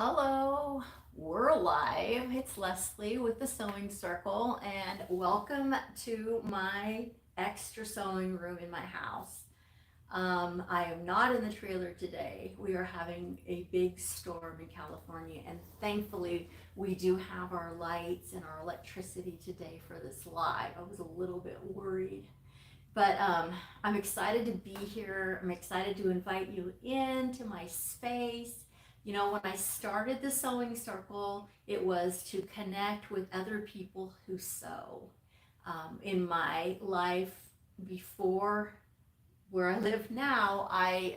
Hello, we're live. It's Lesley with the Sewing Circle, and welcome to my extra sewing room in my house. I am not in the trailer today. We are having a big storm in California, and thankfully, we do have our lights and our electricity today for this live. I was a little bit worried. But I'm excited to be here. I'm excited to invite you into my space. You know, when I started the sewing circle, it was to connect with other people who sew. In my life before where I live now, I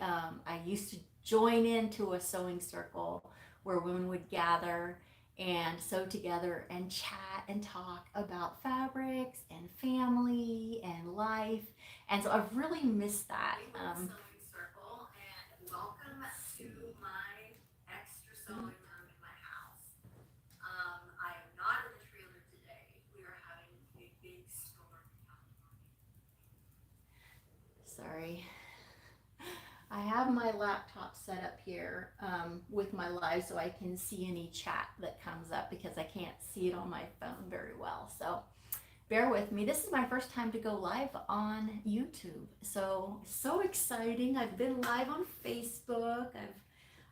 used to join into a sewing circle where women would gather and sew together and chat and talk about fabrics and family and life. And so I've really missed that. Sewing circle, and welcome to my extra sewing room in my house. I am not in the trailer today. We are having a big storm in California. Sorry. I have my laptop set up here with my live so I can see any chat that comes up because I can't see it on my phone very well. So bear with me. This is my first time to go live on YouTube. So exciting. I've been live on Facebook.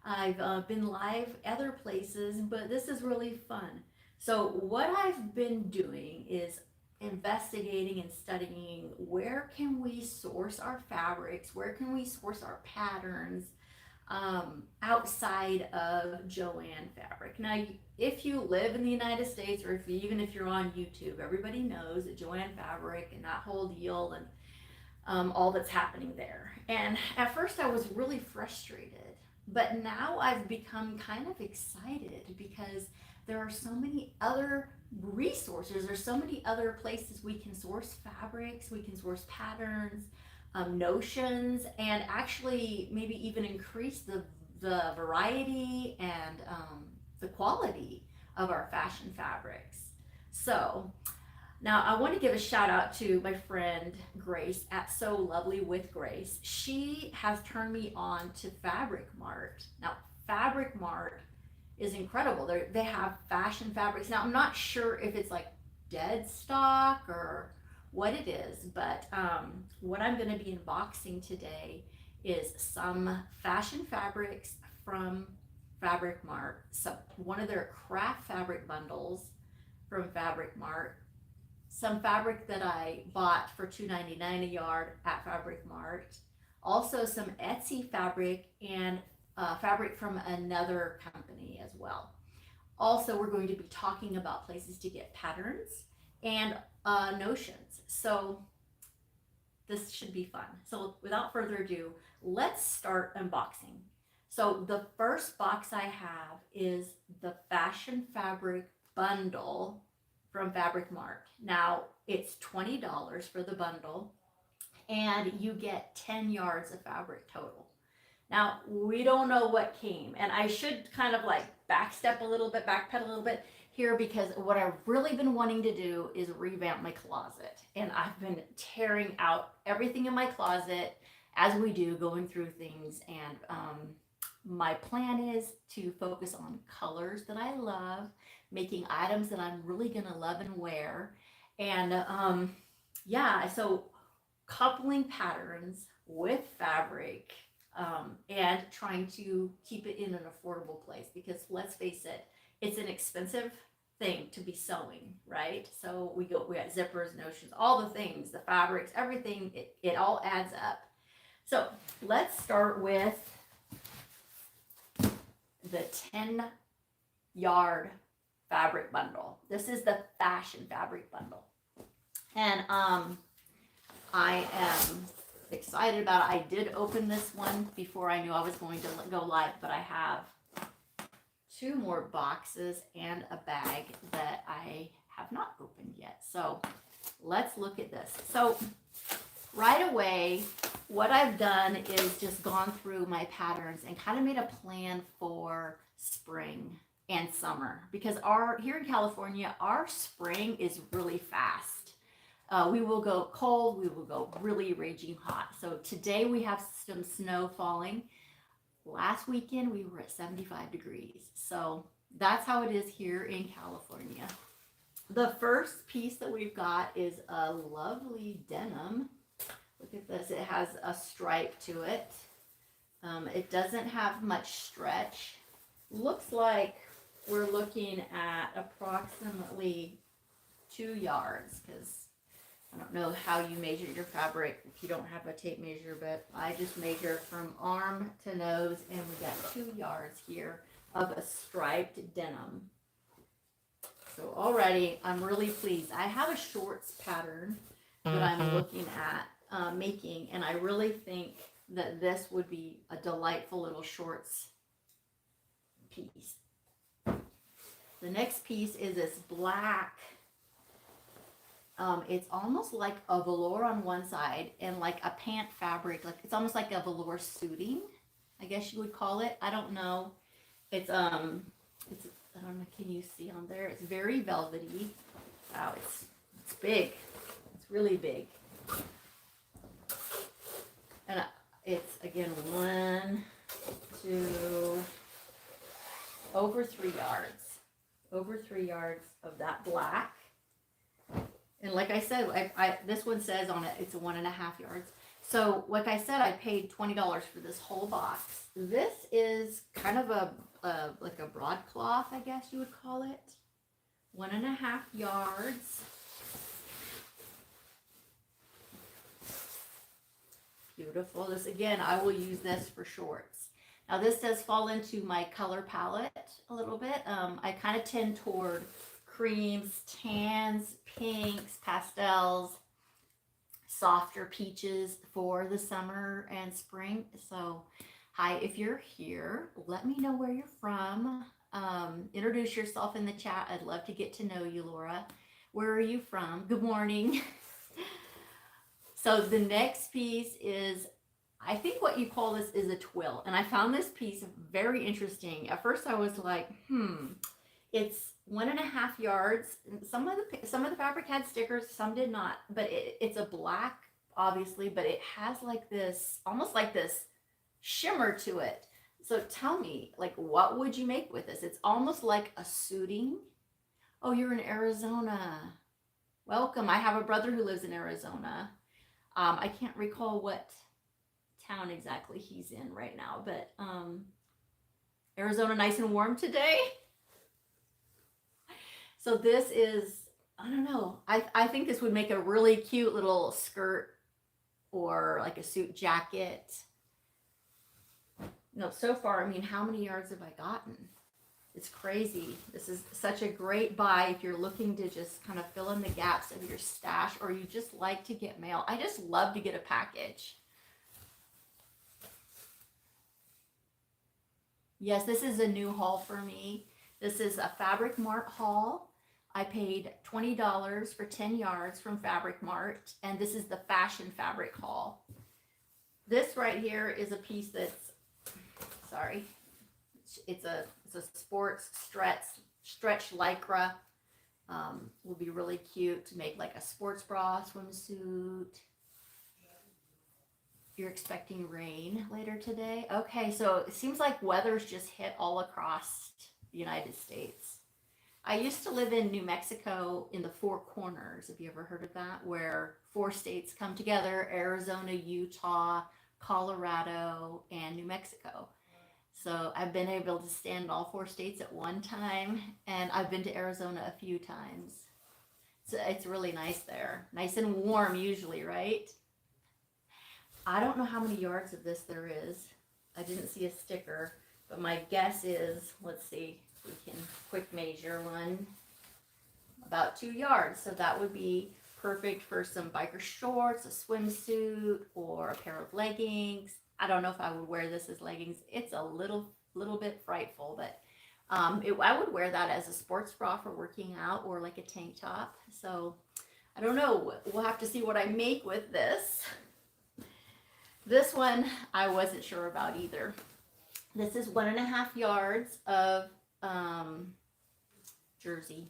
I've been live other places, but this is really fun. So what I've been doing is investigating and studying where can we source our fabrics, where can we source our patterns outside of JoAnn fabric. Now, if you live in the United States, or even if you're on YouTube, everybody knows that JoAnn fabric and that whole deal and all that's happening there. And at first I was really frustrated, but now I've become kind of excited because there are so many other resources. There's so many other places we can source fabrics, we can source patterns, notions, and actually maybe even increase the variety and the quality of our fashion fabrics. So now I want to give a shout out to my friend Grace at So Lovely with Grace. She has turned me on to Fabric Mart. Now, Fabric Mart is incredible. They have fashion fabrics. Now, I'm not sure if it's like dead stock or what it is, but what I'm going to be unboxing today is some fashion fabrics from Fabric Mart. So one of their craft fabric bundles from Fabric Mart. Some fabric that I bought for $2.99 a yard at Fabric Mart. Also some Etsy fabric and fabric from another company as well. Also, we're going to be talking about places to get patterns and notions. So this should be fun. So without further ado, let's start unboxing. So the first box I have is the fashion fabric bundle from Fabric Mart. Now it's $20 for the bundle and you get 10 yards of fabric total. Now, we don't know what came, and I should kind of like backstep a little bit, backpedal a little bit here because what I've really been wanting to do is revamp my closet. And I've been tearing out everything in my closet as we do, going through things. And my plan is to focus on colors that I love, making items that I'm really gonna love and wear. And yeah, so coupling patterns with fabric and trying to keep it in an affordable place because let's face it, it's an expensive thing to be sewing, right? So we got zippers, notions, all the things, the fabrics, everything, it all adds up. So let's start with the 10 yard fabric bundle. This is the fashion fabric bundle. And I am excited about it. I did open this one before I knew I was going to go live, but I have two more boxes and a bag that I have not opened yet. So let's look at this. So right away, what I've done is just gone through my patterns and kind of made a plan for spring and summer because here in California, our spring is really fast. We will go cold, we will go really raging hot. So today we have some snow falling. Last weekend we were at 75 degrees. So that's how it is here in California. The first piece that we've got is a lovely denim. Look at this. It has a stripe to it. It doesn't have much stretch. Looks like we're looking at approximately 2 yards, because I don't know how you measure your fabric if you don't have a tape measure, but I just measure from arm to nose, and we got 2 yards here of a striped denim. So already I'm really pleased. I have a shorts pattern that I'm looking at making, and I really think that this would be a delightful little shorts piece. The next piece is this black, it's almost like a velour on one side and like a pant fabric, like it's almost like a velour suiting, I guess you would call it. I don't know. It's I don't know, can you see on there? It's very velvety. Wow, it's big. It's really big. And it's again 1, 2, over 3 yards. Over 3 yards of that black. And like I said, this one says on it, it's 1.5 yards. So like I said, I paid $20 for this whole box. This is kind of like a broadcloth, I guess you would call it. 1.5 yards. Beautiful. This again, I will use this for shorts. Now this does fall into my color palette a little bit. I kind of tend toward creams, tans, pinks, pastels, softer peaches for the summer and spring. So hi, if you're here, let me know where you're from. Introduce yourself in the chat. I'd love to get to know you, Laura. Where are you from? Good morning. So the next piece is, I think what you call this is a twill. And I found this piece very interesting. At first I was like, it's 1.5 yards. Some of the fabric had stickers, some did not, but it's a black, obviously, but it has like this, almost like this shimmer to it. So tell me, like, what would you make with this? It's almost like a suiting. Oh, you're in Arizona. Welcome. I have a brother who lives in Arizona. I can't recall what town exactly he's in right now, but Arizona nice and warm today. So this is, I don't know, I think this would make a really cute little skirt or like a suit jacket. No, so far, I mean, how many yards have I gotten? It's crazy. This is such a great buy if you're looking to just kind of fill in the gaps of your stash, or you just like to get mail. I just love to get a package. Yes, this is a new haul for me. This is a Fabric Mart haul. I paid $20 for 10 yards from Fabric Mart, and this is the fashion fabric haul. This right here is a piece that's, sorry, it's a sports stretch lycra. Will be really cute to make like a sports bra, swimsuit. You're expecting rain later today? Okay, so it seems like weather's just hit all across the United States. I used to live in New Mexico in the Four Corners. Have you ever heard of that? Where 4 states come together: Arizona, Utah, Colorado, and New Mexico. So I've been able to stand all 4 states at one time, and I've been to Arizona a few times. So it's really nice there. Nice and warm usually, right? I don't know how many yards of this there is. I didn't see a sticker, but my guess is, let's see, we can quick measure one, about 2 yards. So that would be perfect for some biker shorts, a swimsuit, or a pair of leggings. I don't know if I would wear this as leggings. It's a little bit frightful, but I would wear that as a sports bra for working out, or like a tank top. So I don't know. We'll have to see what I make with this. This one I wasn't sure about either. This is 1.5 yards of jersey,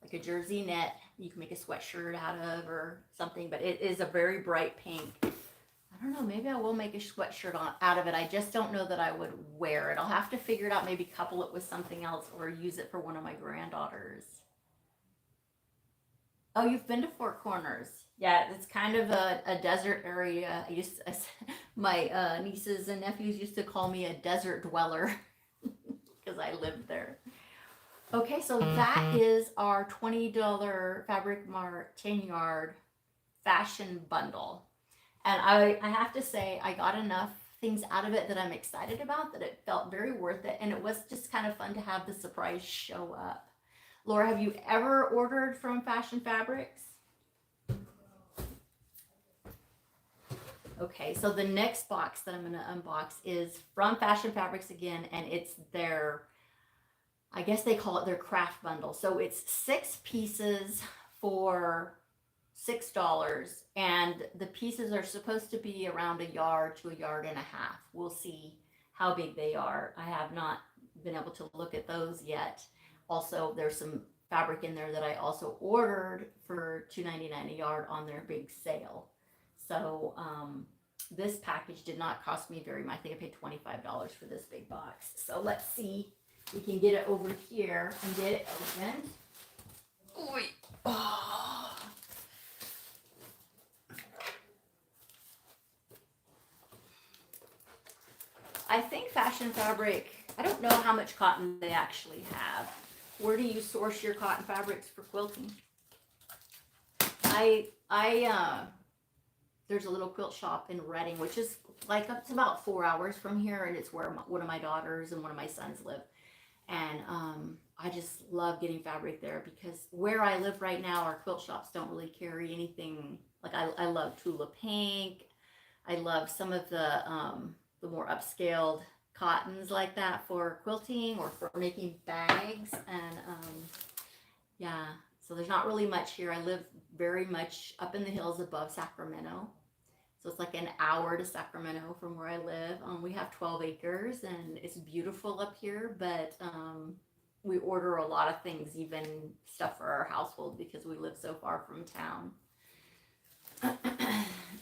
like a jersey net. You can make a sweatshirt out of or something, but it is a very bright pink. I I don't know, maybe I will make a sweatshirt out of it. I just don't know that I would wear it. I'll have to figure it out, maybe couple it with something else or use it for one of my granddaughters. Oh, you've been to Four Corners. Yeah, it's kind of a desert area. My nieces and nephews used to call me a desert dweller because I lived there. Okay, so that is our $20 Fabric Mart 10-yard fashion bundle. And I have to say, I got enough things out of it that I'm excited about, that it felt very worth it. And it was just kind of fun to have the surprise show up. Laura, have you ever ordered from Fashion Fabrics? Okay, so the next box that I'm going to unbox is from Fashion Fabrics again, and it's their, I guess they call it their craft bundle. So it's 6 pieces for $6, and the pieces are supposed to be around 1 yard to 1.5 yards. We'll see how big they are. I have not been able to look at those yet. Also, there's some fabric in there that I also ordered for $2.99 a yard on their big sale. So this package did not cost me very much. I think I paid $25 for this big box. So let's see if we can get it over here and get it opened. Oh. I think Fashion Fabric, I don't know how much cotton they actually have. Where do you source your cotton fabrics for quilting? There's a little quilt shop in Reading, which is like it's about 4 hours from here, and it's where one of my daughters and one of my sons live. And I just love getting fabric there because where I live right now, our quilt shops don't really carry anything. Like I love Tula Pink. I love some of the more upscaled cottons like that for quilting or for making bags. And yeah, so there's not really much here. I live very much up in the hills above Sacramento. So it's like an hour to Sacramento from where I live. We have 12 acres and it's beautiful up here, but we order a lot of things, even stuff for our household because we live so far from town.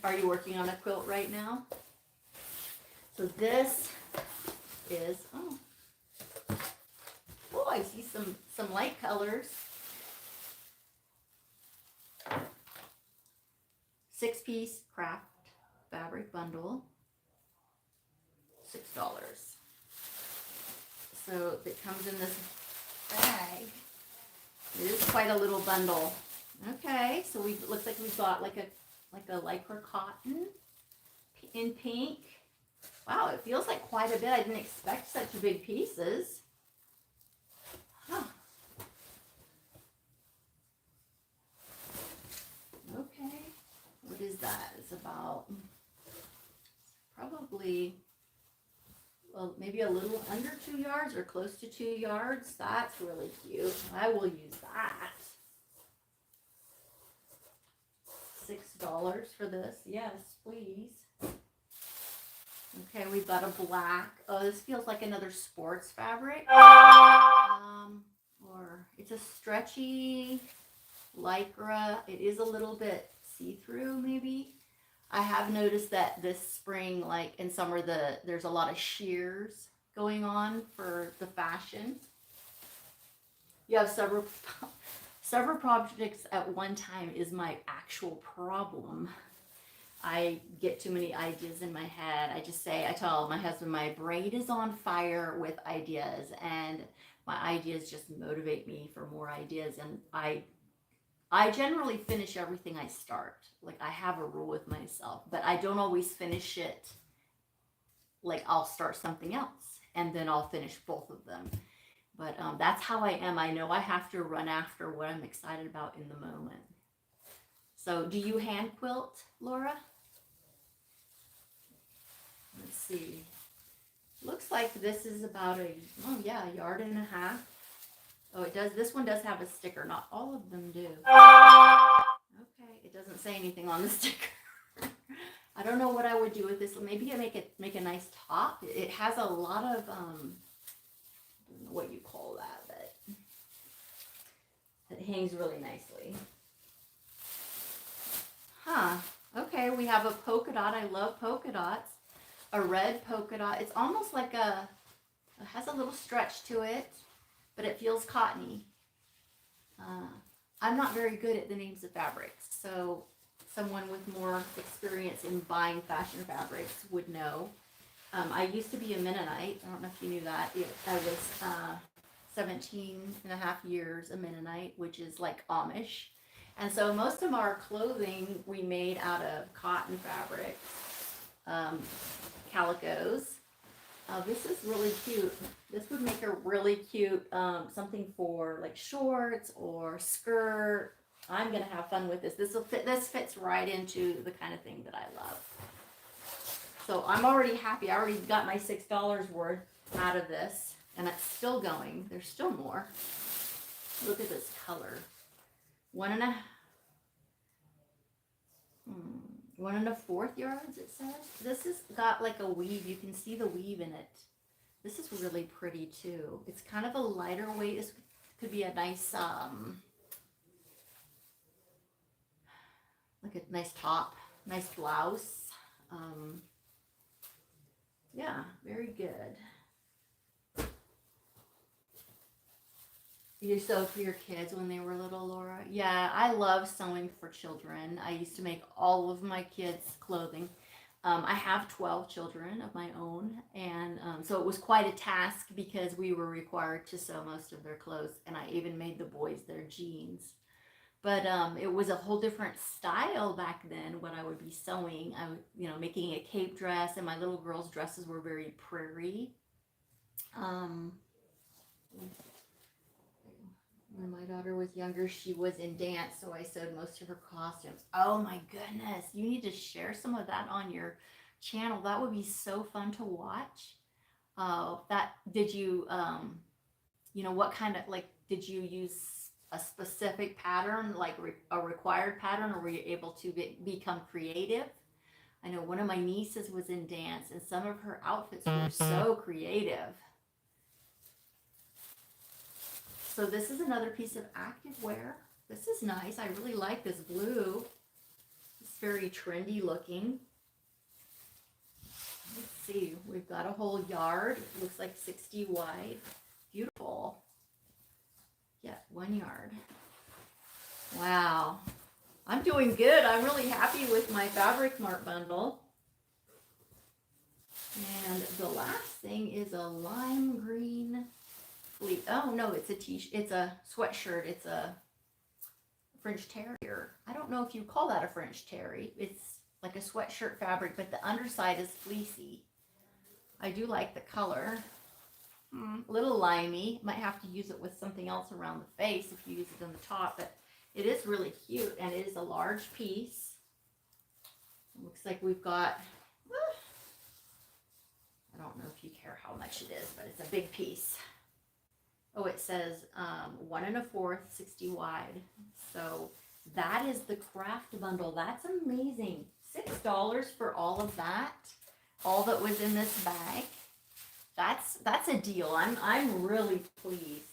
Are you working on a quilt right now? So this is, oh, I see some light colors. 6-piece craft fabric bundle, $6. So it comes in this bag. It is quite a little bundle. Okay, so looks like we've got like a lycra cotton in pink. Wow, it feels like quite a bit. I didn't expect such big pieces. Huh. Okay, what is that? It's about probably, well, maybe a little under 2 yards or close to 2 yards. That's really cute. I will use that. $6 for this. Yes, please. Okay, we've got a black. Oh, this feels like another sports fabric. Or it's a stretchy lycra. It is a little bit see-through, maybe. I have noticed that this spring, like in summer, there's a lot of shears going on for the fashion. You have several projects at one time is my actual problem. I get too many ideas in my head. I tell my husband, my brain is on fire with ideas, and my ideas just motivate me for more ideas. And I generally finish everything I start. Like I have a rule with myself, but I don't always finish it. Like I'll start something else and then I'll finish both of them. But that's how I am. I know I have to run after what I'm excited about in the moment. So do you hand quilt, Laura? Let's see. Looks like this is about a 1.5 yards. Oh, it does. This one does have a sticker. Not all of them do. Okay, it doesn't say anything on the sticker. I don't know what I would do with this. Maybe I make a nice top. It has a lot of I don't know what you call that, but it hangs really nicely. Huh. Okay, Okay, we have a polka dot. I love polka dots. A red polka dot. It's almost like it has a little stretch to it, but it feels cottony. I'm not very good at the names of fabrics, so someone with more experience in buying fashion fabrics would know. I used to be a Mennonite. I don't know if you knew that. I was 17 and a half years a Mennonite, which is like Amish. And so most of our clothing we made out of cotton fabrics, calicos. This is really cute. This would make a really cute something for like shorts or skirt. I'm gonna have fun with this. This will fit. This fits right into the kind of thing that I love. So I'm already happy. I already got my $6 worth out of this, and it's still going. There's still more. Look at this color. 1 1/4 yards, it says. This has got like a weave. You can see the weave in it. This is really pretty too. It's kind of a lighter weight. This could be a nice, like a nice top, nice blouse. Yeah, very good. You sewed for your kids when they were little, Laura? Yeah, I love sewing for children. I used to make all of my kids' clothing. I have 12 children of my own, and so it was quite a task because we were required to sew most of their clothes, and I even made the boys their jeans. But it was a whole different style back then when I would be sewing. I was, making a cape dress, and my little girls' dresses were very prairie. Um, when my daughter was younger, she was in dance, so I sewed most of her costumes. Oh my goodness, you need to share some of that on your channel. That would be so fun to watch. Did you, what kind of, like, did you use a specific pattern, like a required pattern, or were you able to become creative? I know one of my nieces was in dance, and some of her outfits were so creative. So this is another piece of active wear. This is nice. I really like this blue. It's very trendy looking. Let's see. We've got a whole yard. It looks like 60 wide. Beautiful. Yeah, 1 yard. Wow. I'm doing good. I'm really happy with my Fabric Mart bundle. And the last thing is a lime green fleece. Oh no, it's it's a sweatshirt. It's a French Terrier. I don't know if you call that a French Terry. It's like a sweatshirt fabric, but the underside is fleecy. I do like the color. A little limey. Might have to use it with something else around the face if you use it on the top, but it is really cute, and it is a large piece. It looks like we've got, I don't know if you care how much it is, but it's a big piece. Oh, it says 1 1/4, 60 wide. So that is the craft bundle. That's amazing. $6 for all of that. All that was in this bag. That's a deal. I'm really pleased.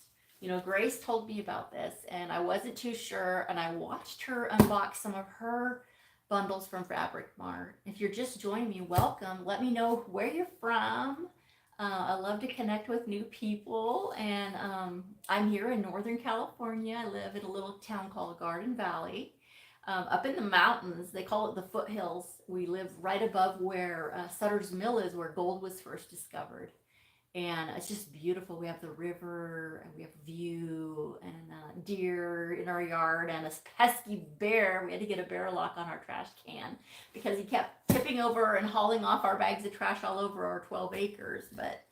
Grace told me about this, and I wasn't too sure, and I watched her unbox some of her bundles from Fabric Mart. If you're just joining me, welcome. Let me know where you're from. I love to connect with new people, and I'm here in Northern California. I live in a little town called Garden Valley. Up in the mountains, they call it the foothills. We live right above where Sutter's Mill is, where gold was first discovered. And it's just beautiful. We have the river, and we have view, and deer in our yard, and a pesky bear. We had to get a bear lock on our trash can because he kept tipping over and hauling off our bags of trash all over our 12 acres. But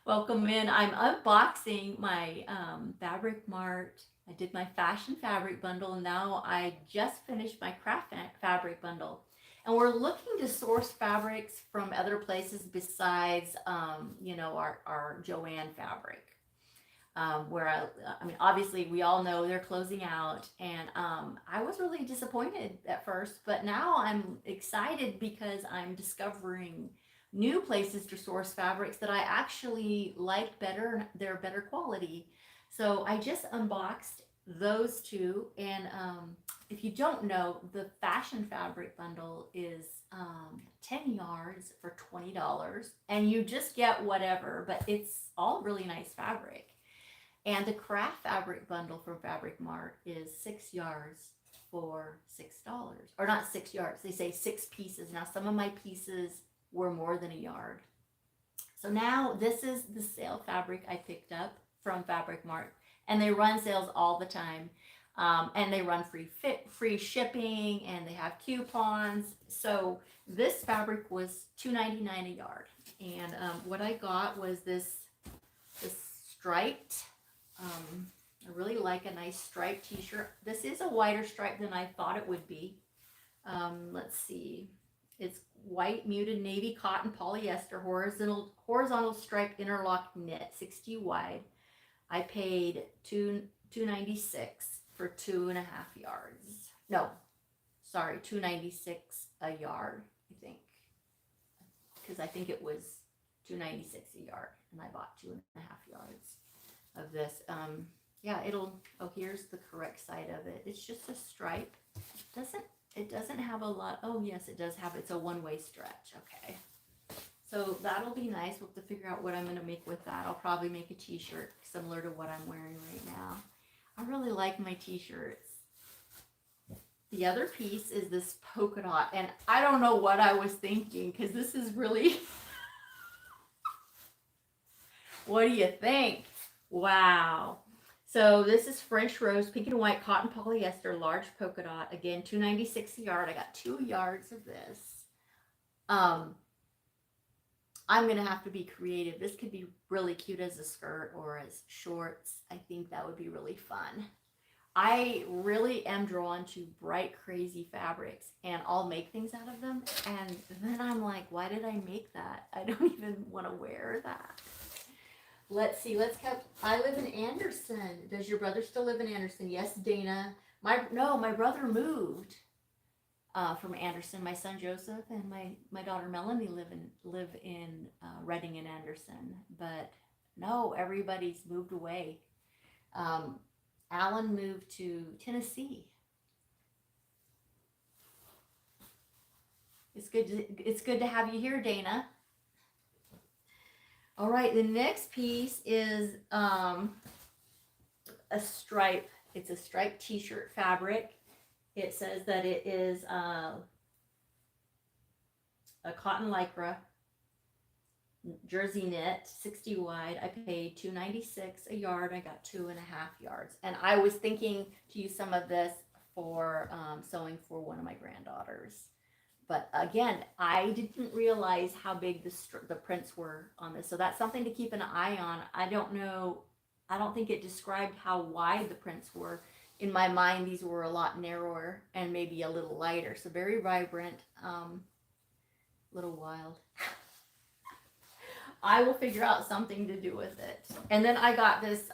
welcome in. I'm unboxing my Fabric Mart. I did my fashion fabric bundle, and now I just finished my craft fabric bundle. And we're looking to source fabrics from other places besides, our JoAnn fabric. Where I mean, obviously we all know they're closing out, and I was really disappointed at first, but now I'm excited because I'm discovering new places to source fabrics that I actually like better. They're better quality. So I just unboxed those two, and if you don't know, the fashion fabric bundle is 10 yards for $20, and you just get whatever, but it's all really nice fabric. And the craft fabric bundle from Fabric Mart is 6 yards for $6. Or not 6 yards, they say 6 pieces. Now, some of my pieces were more than a yard. So now this is the sale fabric I picked up from Fabric Mart. And they run sales all the time. And they run free shipping, and they have coupons. So this fabric was $2.99 a yard. And what I got was this striped, I really like a nice striped t-shirt. This is a wider stripe than I thought it would be. Let's see. It's white muted navy cotton polyester horizontal striped interlock knit, 60 wide. I paid $2.96 for 2.5 yards. No, sorry, $2.96 a yard, I think, because I think it was $2.96 a yard, and I bought 2.5 yards of this. Yeah, here's the correct side of it. It's just a stripe. It doesn't have a lot. Oh yes, it does have, it's a one-way stretch. Okay, so that'll be nice. We'll have to figure out what I'm going to make with that. I'll probably make a t-shirt similar to what I'm wearing right now. I really like my t-shirts. The other piece is this polka dot, and I don't know what I was thinking, because this is really what do you think? Wow. So this is French rose, pink and white cotton polyester, large polka dot. Again, $2.96 a yard. I got 2 yards of this. I'm gonna have to be creative. This could be really cute as a skirt or as shorts. I think that would be really fun. I really am drawn to bright, crazy fabrics, and I'll make things out of them. And then I'm like, why did I make that? I don't even want to wear that. Let's see. I live in Anderson. Does your brother still live in Anderson? Yes, Dana. My brother moved from Anderson. My son Joseph and my daughter Melanie live in Reading and Anderson. But no, everybody's moved away. Alan moved to Tennessee. It's good to have you here, Dana. All right, the next piece is a stripe. It's a striped t-shirt fabric. It says that it is a cotton lycra jersey knit, 60 wide. I paid $2.96 a yard. I got 2.5 yards. And I was thinking to use some of this for sewing for one of my granddaughters. But again, I didn't realize how big the prints were on this. So that's something to keep an eye on. I don't know. I don't think it described how wide the prints were. In my mind, these were a lot narrower and maybe a little lighter. So very vibrant, little wild. I will figure out something to do with it. And then I got this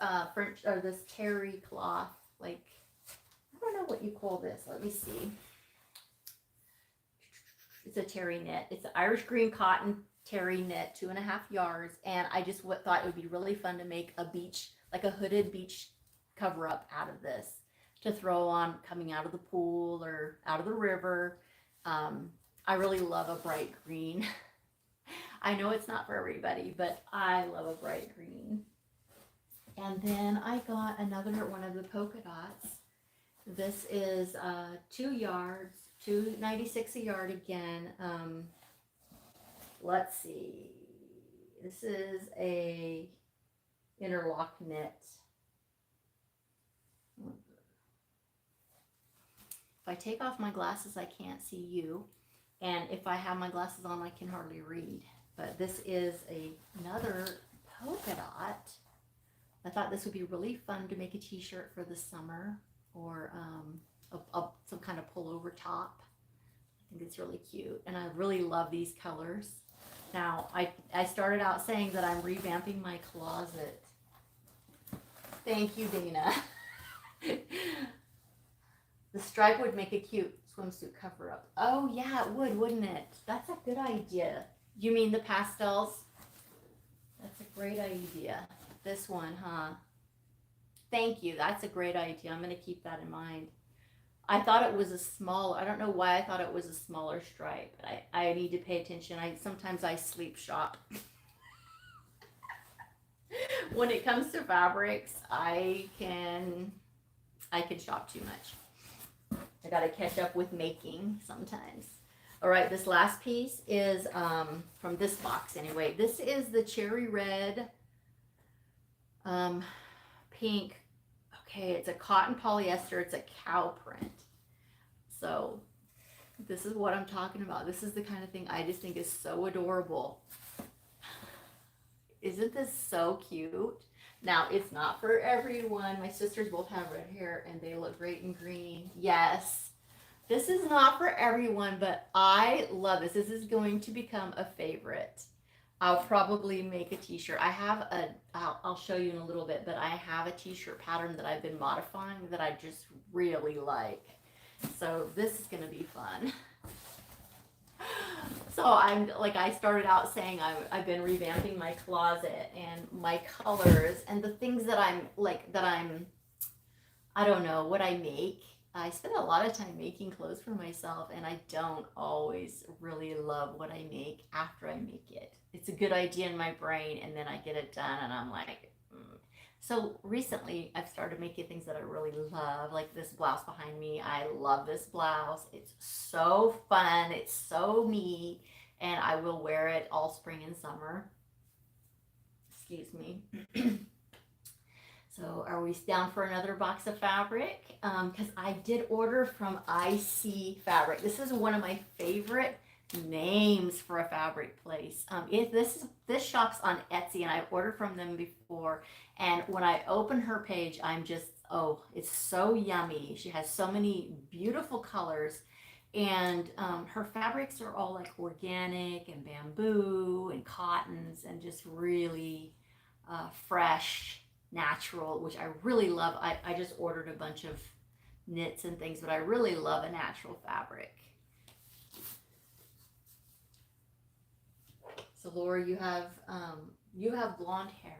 this terry cloth. Like, I don't know what you call this. Let me see. It's a terry knit. It's an Irish green cotton terry knit, 2.5 yards. And I just thought it would be really fun to make a beach, like a hooded beach cover up out of this to throw on coming out of the pool or out of the river. I really love a bright green. I know it's not for everybody, but I love a bright green. And then I got another one of the polka dots. This is 2 yards, $2.96 a yard again. Let's see. This is a interlock knit. If I take off my glasses, I can't see you. And if I have my glasses on, I can hardly read. But this is another polka dot. I thought this would be really fun to make a t-shirt for the summer, or some kind of pullover top. I think it's really cute. And I really love these colors. Now, I started out saying that I'm revamping my closet. Thank you, Dana. The stripe would make a cute swimsuit cover up. Oh yeah, it would, wouldn't it? That's a good idea. You mean the pastels? That's a great idea. This one, huh? Thank you. That's a great idea. I'm going to keep that in mind. I thought it was a small, I don't know why I thought it was a smaller stripe. I need to pay attention. Sometimes I sleep shop. When it comes to fabrics, I can shop too much. I gotta catch up with making sometimes. All right, this last piece is from this box anyway. This is the cherry red, pink. Okay, it's a cotton polyester. It's a cow print. So this is what I'm talking about. This is the kind of thing I just think is so adorable. Isn't this so cute? Now, it's not for everyone. My sisters both have red hair and they look great in green. Yes, this is not for everyone, but I love this. This is going to become a favorite. I'll probably make a t-shirt. I'll show you in a little bit, but I have a t-shirt pattern that I've been modifying that I just really like. So this is gonna be fun. So I started out saying I've been revamping my closet and my colors and the things that I don't know what I make. I spend a lot of time making clothes for myself, and I don't always really love what I make after I make it. It's a good idea in my brain, and then I get it done, and I'm like, So recently, I've started making things that I really love, like this blouse behind me. I love this blouse. It's so fun. It's so me, and I will wear it all spring and summer. Excuse me. So are we down for another box of fabric? Because I did order from IC Fabric. This is one of my favorite names for a fabric place. This shop's on Etsy, and I've ordered from them before. And when I open her page, I'm just, oh, it's so yummy. She has so many beautiful colors, and her fabrics are all like organic and bamboo and cottons and just really fresh, natural, which I really love. I just ordered a bunch of knits and things, but I really love a natural fabric. So Laura, you have blonde hair.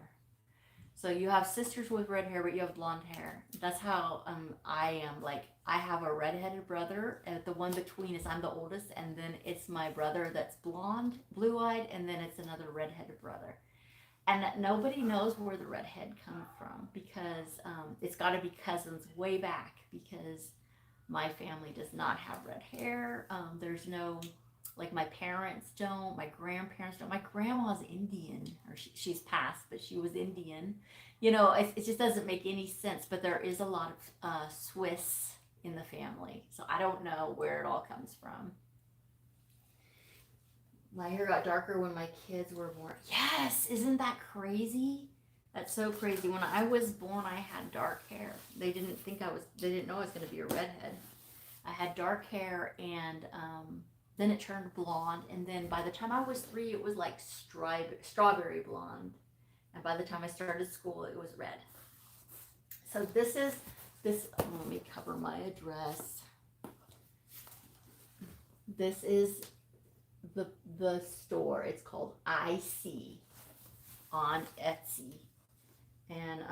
So you have sisters with red hair, but you have blonde hair. That's how I am. Like, I have a redheaded brother, and the one between is I'm the oldest, and then it's my brother that's blonde, blue-eyed, and then it's another redheaded brother. And nobody knows where the redhead come from, because it's got to be cousins way back, because my family does not have red hair. There's no, like, my parents don't, my grandparents don't. My grandma's Indian, or she's passed, but she was Indian. It just doesn't make any sense, but there is a lot of Swiss in the family. So I don't know where it all comes from. My hair got darker when my kids were born. Yes, isn't that crazy? That's so crazy. When I was born, I had dark hair. They didn't know I was going to be a redhead. I had dark hair, and then it turned blonde, and then by the time I was 3, it was like strawberry blonde, and by the time I started school, it was red. So let me cover my address. This is the store. It's called IC on Etsy, and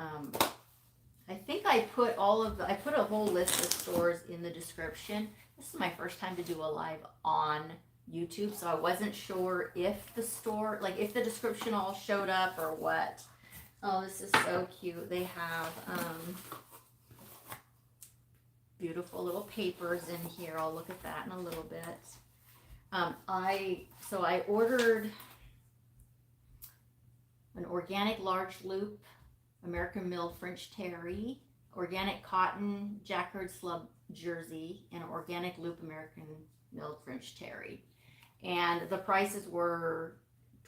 I think I put a whole list of stores in the description. This is my first time to do a live on YouTube, so I wasn't sure if if the description all showed up or what. Oh, this is so cute. They have beautiful little papers in here. I'll look at that in a little bit. I ordered an organic large loop American Mill French terry, organic cotton jacquard slub jersey, and organic loop American Mill French terry. And the prices were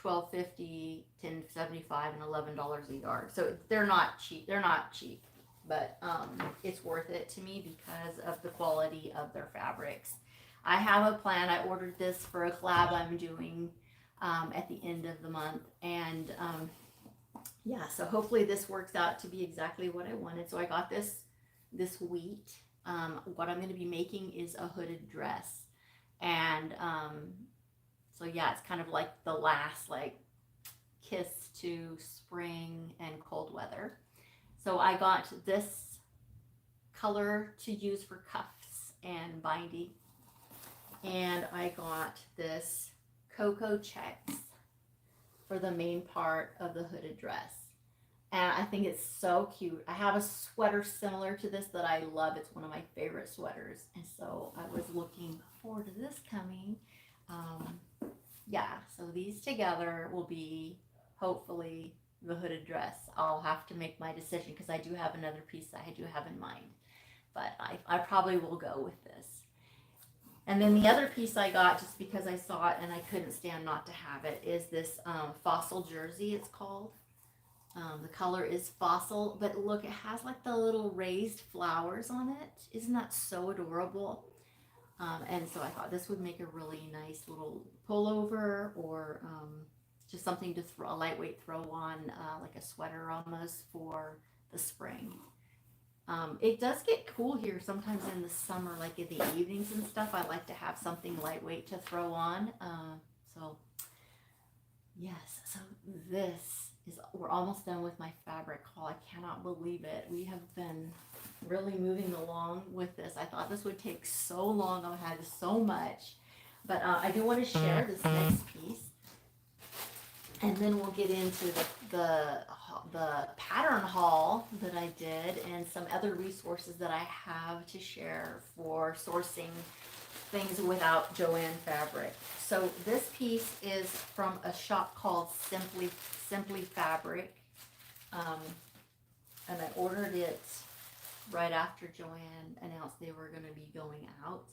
$12.50, $10.75, and $11 a yard. So they're not cheap. But it's worth it to me because of the quality of their fabrics. I have a plan. I ordered this for a collab I'm doing at the end of the month, and so hopefully this works out to be exactly what I wanted. So I got this wheat. What I'm going to be making is a hooded dress, and it's kind of like the last kiss to spring and cold weather. So I got this color to use for cuffs. and binding. And I got this cocoa checks for the main part of the hooded dress. And I think it's so cute. I have a sweater similar to this that I love. It's one of my favorite sweaters. And so I was looking forward to this coming. Yeah, so these together will be hopefully the hooded dress. I'll have to make my decision because I do have another piece I do have in mind. But I probably will go with this. And then the other piece I got, just because I saw it and I couldn't stand not to have it, is this fossil jersey, it's called. The color is fossil, but look, it has like the little raised flowers on it. Isn't that so adorable? And so I thought this would make a really nice little pullover, or just something to throw, a lightweight throw on, like a sweater almost for the spring. It does get cool here sometimes in the summer, like in the evenings and stuff. I like to have something lightweight to throw on. So yes, so this is, we're almost done with my fabric haul. I cannot believe it. We have been really moving along with this. I thought this would take so long. I had so much, but I do want to share this next piece, and then we'll get into the pattern haul that I did and some other resources that I have to share for sourcing things without JoAnn fabric. So this piece is from a shop called Simply Fabric, and I ordered it right after JoAnn announced they were going to be going out,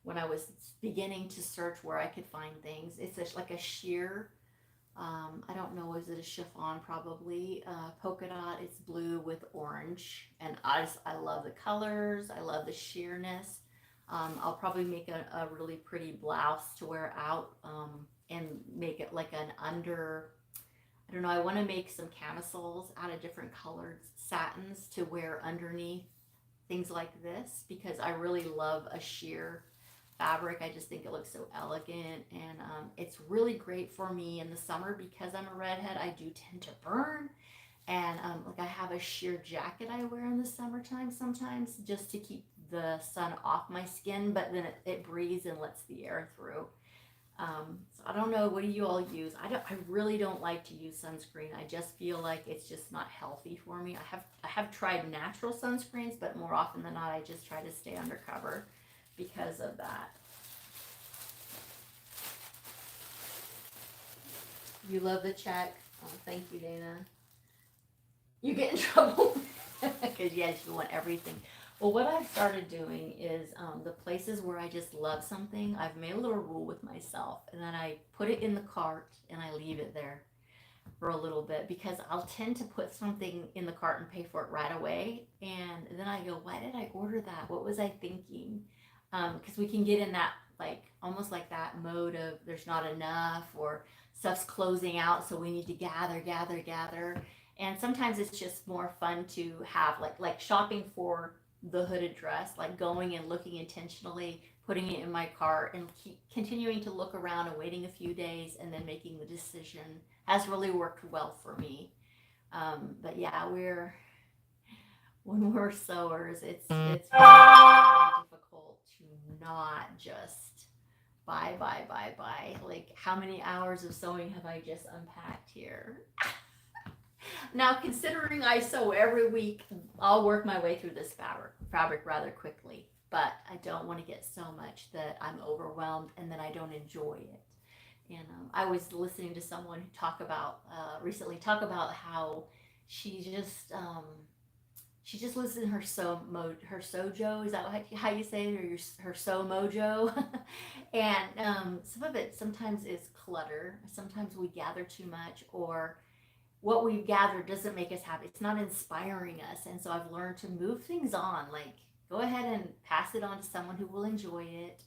when I was beginning to search where I could find things. It's like a sheer, I don't know, is it a chiffon? Probably polka dot. It's blue with orange, and I love the colors. I love the sheerness. I'll probably make a really pretty blouse to wear out, and make it like an under, I don't know, I want to make some camisoles out of different colored satins to wear underneath things like this, because I really love a sheer fabric. I just think it looks so elegant, and it's really great for me in the summer because I'm a redhead. I do tend to burn, and like I have a sheer jacket I wear in the summertime sometimes just to keep the sun off my skin, but then it breathes and lets the air through. So I don't know, what do you all use? I really don't like to use sunscreen. I just feel like it's just not healthy for me. I have tried natural sunscreens, but more often than not I just try to stay undercover because of that. You love the check. Oh, thank you, Dana. You get in trouble because yes, you want everything. Well, what I've started doing is the places where I just love something, I've made a little rule with myself, and then I put it in the cart and I leave it there for a little bit, because I'll tend to put something in the cart and pay for it right away, and then I go, why did I order that? What was I thinking? Because we can get in that, like, almost like that mode of there's not enough, or stuff's closing out, so we need to gather. And sometimes it's just more fun to have, like shopping for the hooded dress, like going and looking intentionally, putting it in my cart, and keep continuing to look around and waiting a few days and then making the decision has really worked well for me. But yeah, when we're sewers, it's really difficult to not just buy. Like, how many hours of sewing have I just unpacked here? Now, considering I sew every week, I'll work my way through this fabric rather quickly, but I don't want to get so much that I'm overwhelmed and that I don't enjoy it. And I was listening to someone recently talk about how she just lives in her sojo. Is that how you say it, or her sew mojo? And some of it sometimes is clutter. Sometimes we gather too much, or what we've gathered doesn't make us happy. It's not inspiring us. And so I've learned to move things on, like go ahead and pass it on to someone who will enjoy it,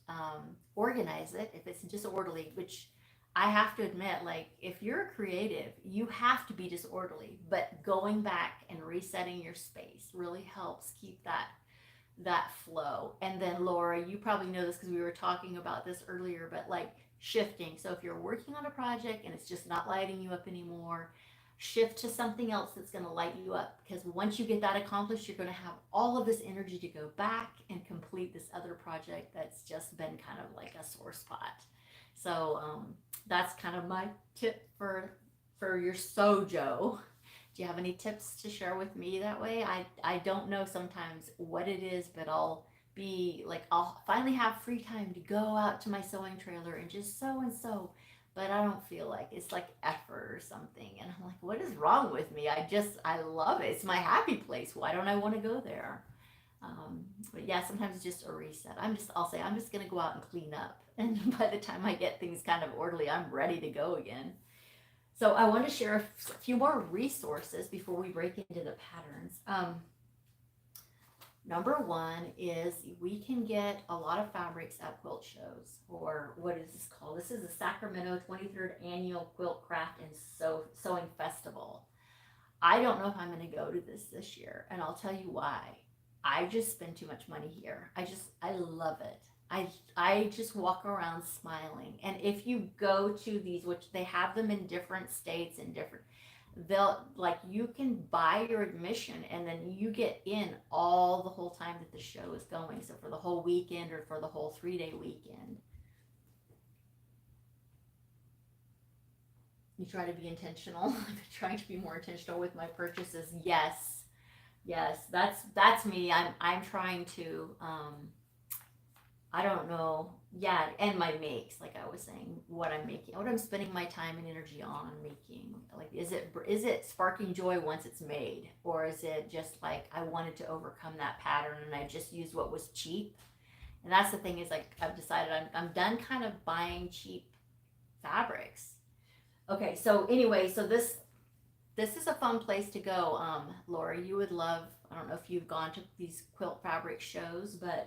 organize it if it's disorderly, which I have to admit, like, if you're a creative, you have to be disorderly, but going back and resetting your space really helps keep that flow. And then Laura, you probably know this because we were talking about this earlier, but like shifting. So if you're working on a project and it's just not lighting you up anymore, shift to something else that's going to light you up, because once you get that accomplished, you're going to have all of this energy to go back and complete this other project that's just been kind of like a sore spot. So that's kind of my tip for your sojo. Do you have any tips to share with me that way? I don't know sometimes what it is, but I'll finally have free time to go out to my sewing trailer and just sew and sew, but I don't feel like it's like effort or something. And I'm like, what is wrong with me? I love it. It's my happy place. Why don't I want to go there? But yeah, sometimes it's just a reset. I'll say, I'm just going to go out and clean up. And by the time I get things kind of orderly, I'm ready to go again. So I want to share a few more resources before we break into the patterns. Number one is we can get a lot of fabrics at quilt shows, or what is this called? This is the Sacramento 23rd Annual Quilt Craft and Sewing Festival. I don't know if I'm going to go to this year, and I'll tell you why. I just spend too much money here. I love it. I just walk around smiling. And if you go to these, which they have them in different states and you can buy your admission and then you get in all the whole time that the show is going. So for the whole weekend or for the whole 3-day weekend. You try to be intentional. I've been trying to be more intentional with my purchases. Yes, that's me. I'm trying to I don't know. Yeah, and my makes, like I was saying, what I'm making, what I'm spending my time and energy on making. Like, is it sparking joy once it's made, or is it just like I wanted to overcome that pattern and I just used what was cheap? And that's the thing, is like I've decided I'm done kind of buying cheap fabrics. Okay, so anyway, so this is a fun place to go. Laura, you would love. I don't know if you've gone to these quilt fabric shows, but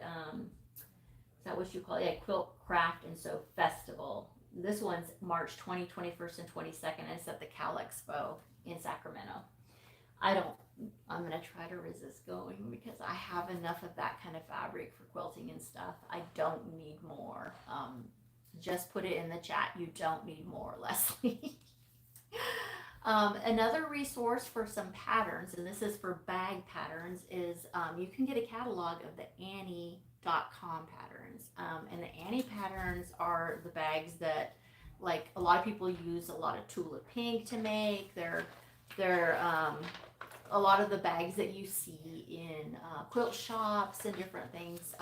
is that what you call it? Yeah, Quilt Craft and Sew Festival. This one's March 20, 21st, and 22nd, and it's at the Cal Expo in Sacramento. I'm going to try to resist going because I have enough of that kind of fabric for quilting and stuff. I don't need more. Just put it in the chat. You don't need more, Lesley. Another resource for some patterns, and this is for bag patterns, is you can get a catalog of the Annie.com patterns. And the Annie patterns are the bags that, like, a lot of people use a lot of tulip pink to make. They're a lot of the bags that you see in quilt shops and different things.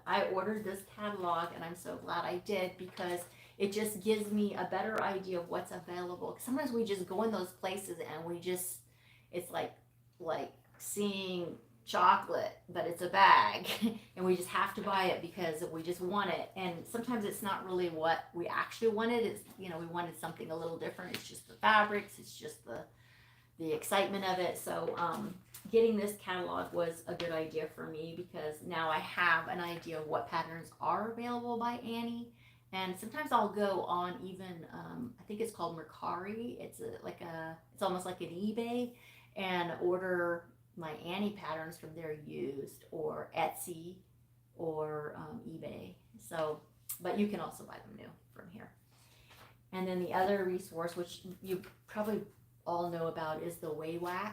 I ordered this catalog and I'm so glad I did, because it just gives me a better idea of what's available. Sometimes we just go in those places and it's like seeing chocolate, but it's a bag and we just have to buy it because we just want it. And sometimes it's not really what we actually wanted. It's, we wanted something a little different. It's just the fabrics. It's just the excitement of it. So getting this catalog was a good idea for me, because now I have an idea of what patterns are available by Annie. And sometimes I'll go on even, I think it's called Mercari. It's almost like an eBay, and order my Annie patterns from there used, or Etsy, or eBay. So, but you can also buy them new from here. And then the other resource, which you probably all know about, is the WAWAK.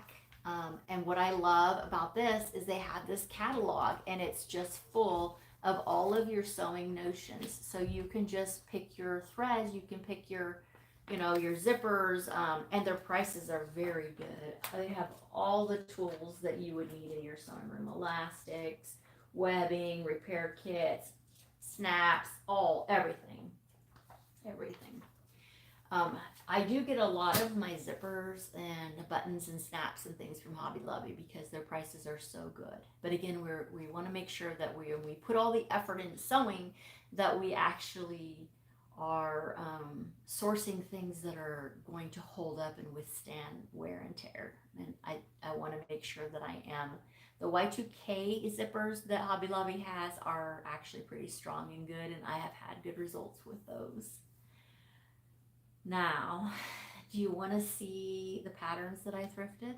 And what I love about this is they have this catalog, and it's just full of all of your sewing notions. So you can just pick your threads, you can pick your zippers, and their prices are very good. They have all the tools that you would need in your sewing room: elastics, webbing, repair kits, snaps, everything. I do get a lot of my zippers and buttons and snaps and things from Hobby Lobby because their prices are so good. But again, we want to make sure that we put all the effort into sewing, that we actually are sourcing things that are going to hold up and withstand wear and tear. And I want to make sure that I am. The Y2K zippers that Hobby Lobby has are actually pretty strong and good, and I have had good results with those. Now, do you want to see the patterns that I thrifted?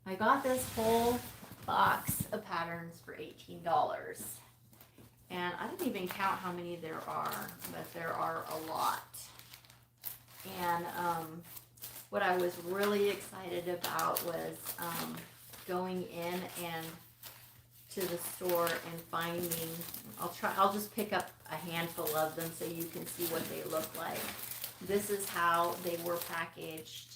I got this whole box of patterns for $18. And I didn't even count how many there are, but there are a lot. And what I was really excited about was going in and to the store and finding, I'll just pick up a handful of them so you can see what they look like. This is how they were packaged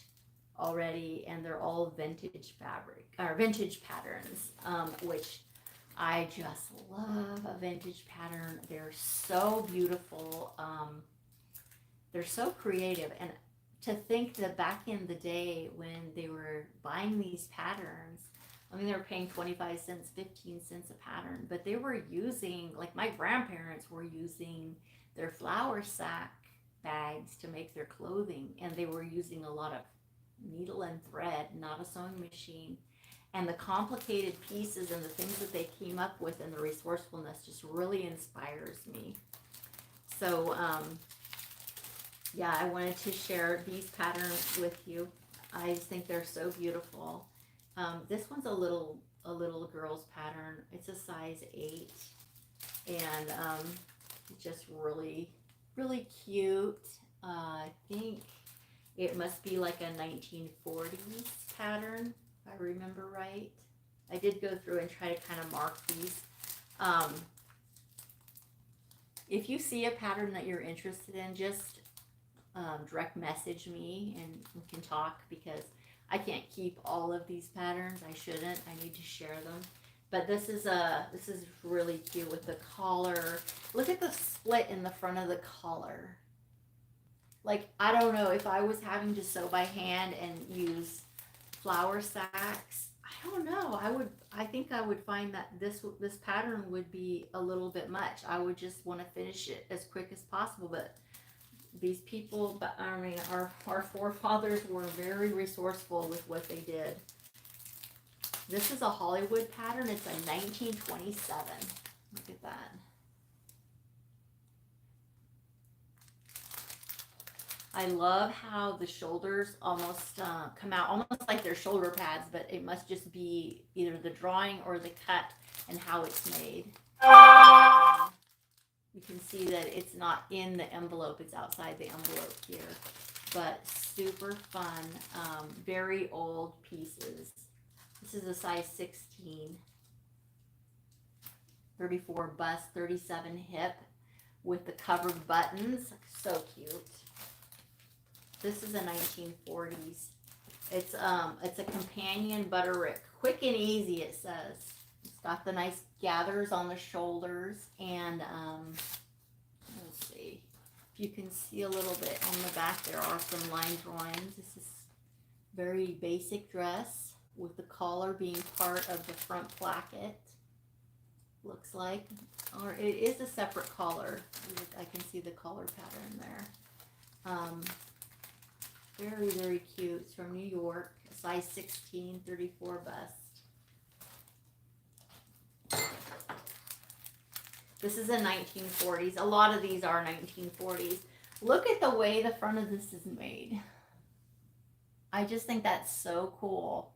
already, and they're all vintage fabric, or vintage patterns, which I just love a vintage pattern. They're so beautiful. They're so creative. And to think that back in the day when they were buying these patterns, I mean, they were paying 25 cents, 15 cents a pattern, but they were using, like my grandparents were using their flour sack bags to make their clothing, and they were using a lot of needle and thread, not a sewing machine. And the complicated pieces and the things that they came up with and the resourcefulness just really inspires me. So, yeah, I wanted to share these patterns with you. I just think they're so beautiful. This one's a little girl's pattern. It's a size 8, and it's just really, really cute. I think it must be like a 1940s pattern, if I remember right. I did go through and try to kind of mark these. If you see a pattern that you're interested in, just direct message me and we can talk, because I can't keep all of these patterns. I shouldn't. I need to share them. But this is really cute with the collar. Look at the split in the front of the collar. Like, I don't know, if I was having to sew by hand and use flour sacks, I don't know. I think I would find that this pattern would be a little bit much. I would just want to finish it as quick as possible. But these people, but I mean, our forefathers were very resourceful with what they did. This is a Hollywood pattern. It's a 1927. Look at that. I love how the shoulders almost come out, almost like they're shoulder pads, but it must just be either the drawing or the cut and how it's made. You can see that it's not in the envelope, it's outside the envelope here. But super fun, very old pieces. This is a size 16, 34 bust, 37 hip with the covered buttons. So cute. This is a 1940s. It's a companion butterick, quick and easy. It says it's got the nice gathers on the shoulders, and let's see if you can see a little bit on the back. There are some line drawings. This is very basic dress with the collar being part of the front placket. Looks like, or it is a separate collar. I can see the collar pattern there. Very, very cute. It's from New York, size 16, 34 bust. This is a 1940s. A lot of these are 1940s. Look at the way the front of this is made. I just think that's so cool.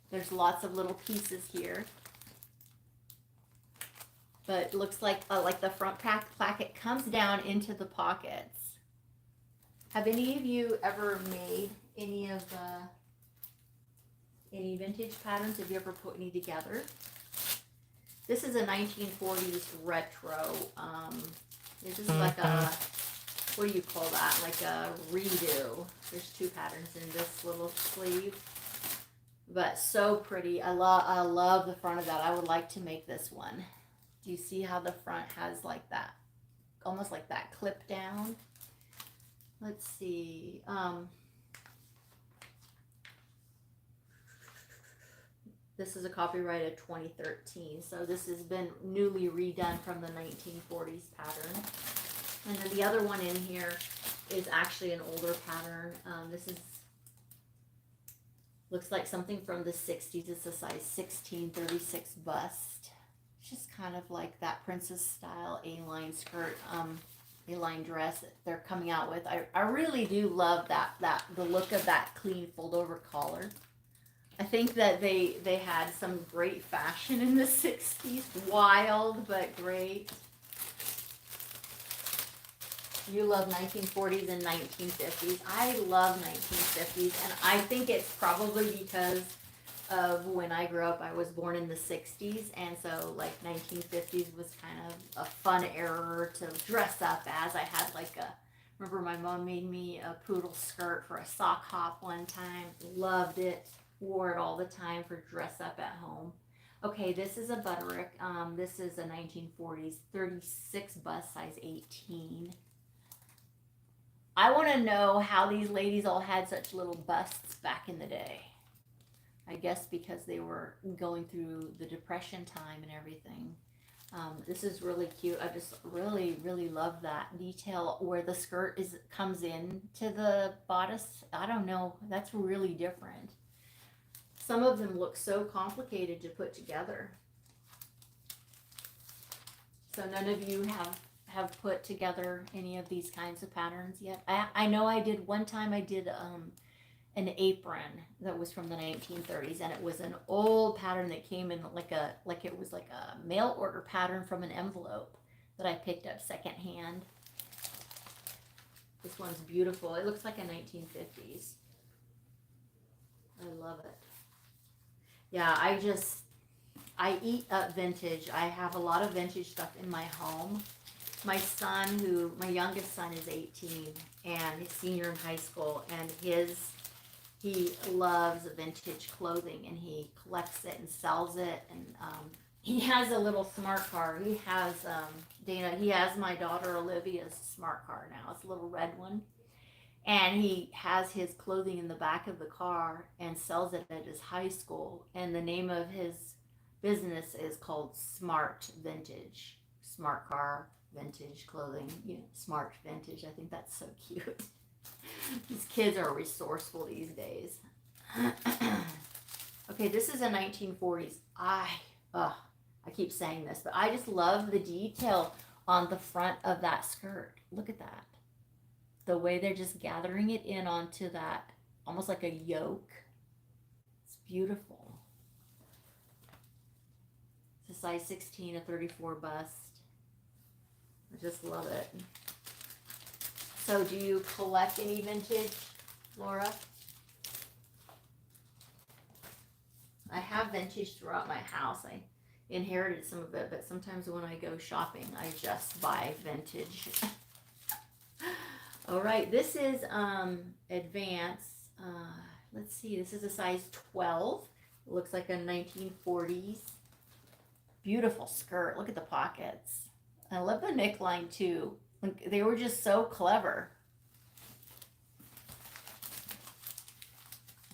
There's lots of little pieces here. But it looks like the front placket comes down into the pockets. Have any of you ever made any vintage patterns? Have you ever put any together? This is a 1940s retro. This is like a, what do you call that? Like a redo. There's 2 patterns in this little sleeve, but so pretty. I love the front of that. I would like to make this one. Do you see how the front has like that, almost like that clip down? Let's see. This is a copyright of 2013, so this has been newly redone from the 1940s pattern. And then the other one in here is actually an older pattern. This is, looks like something from the 60s. It's a size 16, 36 bust. It's just kind of like that princess style A-line skirt. A-line dress that they're coming out with. I really do love the look of that clean fold over collar. I think that they had some great fashion in the 60s. Wild, but great. You love 1940s and 1950s. I love 1950s, and I think it's probably because of when I grew up. I was born in the 60s, and so like 1950s was kind of a fun era to dress up as. I had like a, remember my mom made me a poodle skirt for a sock hop one time. Loved it. Wore it all the time for dress up at home. Okay, this is a butterick. This is a 1940s 36 bust, size 18. I want to know how these ladies all had such little busts back in the day. I guess because they were going through the Depression time and everything. This is really cute. I just really, really love that detail where the skirt comes in to the bodice. I don't know. That's really different. Some of them look so complicated to put together. So none of you have put together any of these kinds of patterns yet? I know I did one time. I did an apron that was from the 1930s, and it was an old pattern that came in like it was like a mail order pattern from an envelope that I picked up secondhand. This one's beautiful. It looks like a 1950s. I love it. Yeah, I eat up vintage. I have a lot of vintage stuff in my home. My son, my youngest son is 18 and he's senior in high school, and he loves vintage clothing, and he collects it and sells it. And he has a little smart car. He has Dana. He has my daughter Olivia's smart car now. It's a little red one, and he has his clothing in the back of the car and sells it at his high school. And the name of his business is called Smart Vintage. Smart car, vintage clothing, smart vintage. I think that's so cute. These kids are resourceful these days. Okay, this is a 1940s. I keep saying this, but I just love the detail on the front of that skirt. Look at that. The way they're just gathering it in onto that, almost like a yoke. It's beautiful. It's a size 16, a 34 bust. I just love it. So do you collect any vintage, Laura? I have vintage throughout my house. I inherited some of it, but sometimes when I go shopping, I just buy vintage. All right, this is Advance. Let's see, this is a size 12. It looks like a 1940s. Beautiful skirt. Look at the pockets. I love the neckline too. They were just so clever.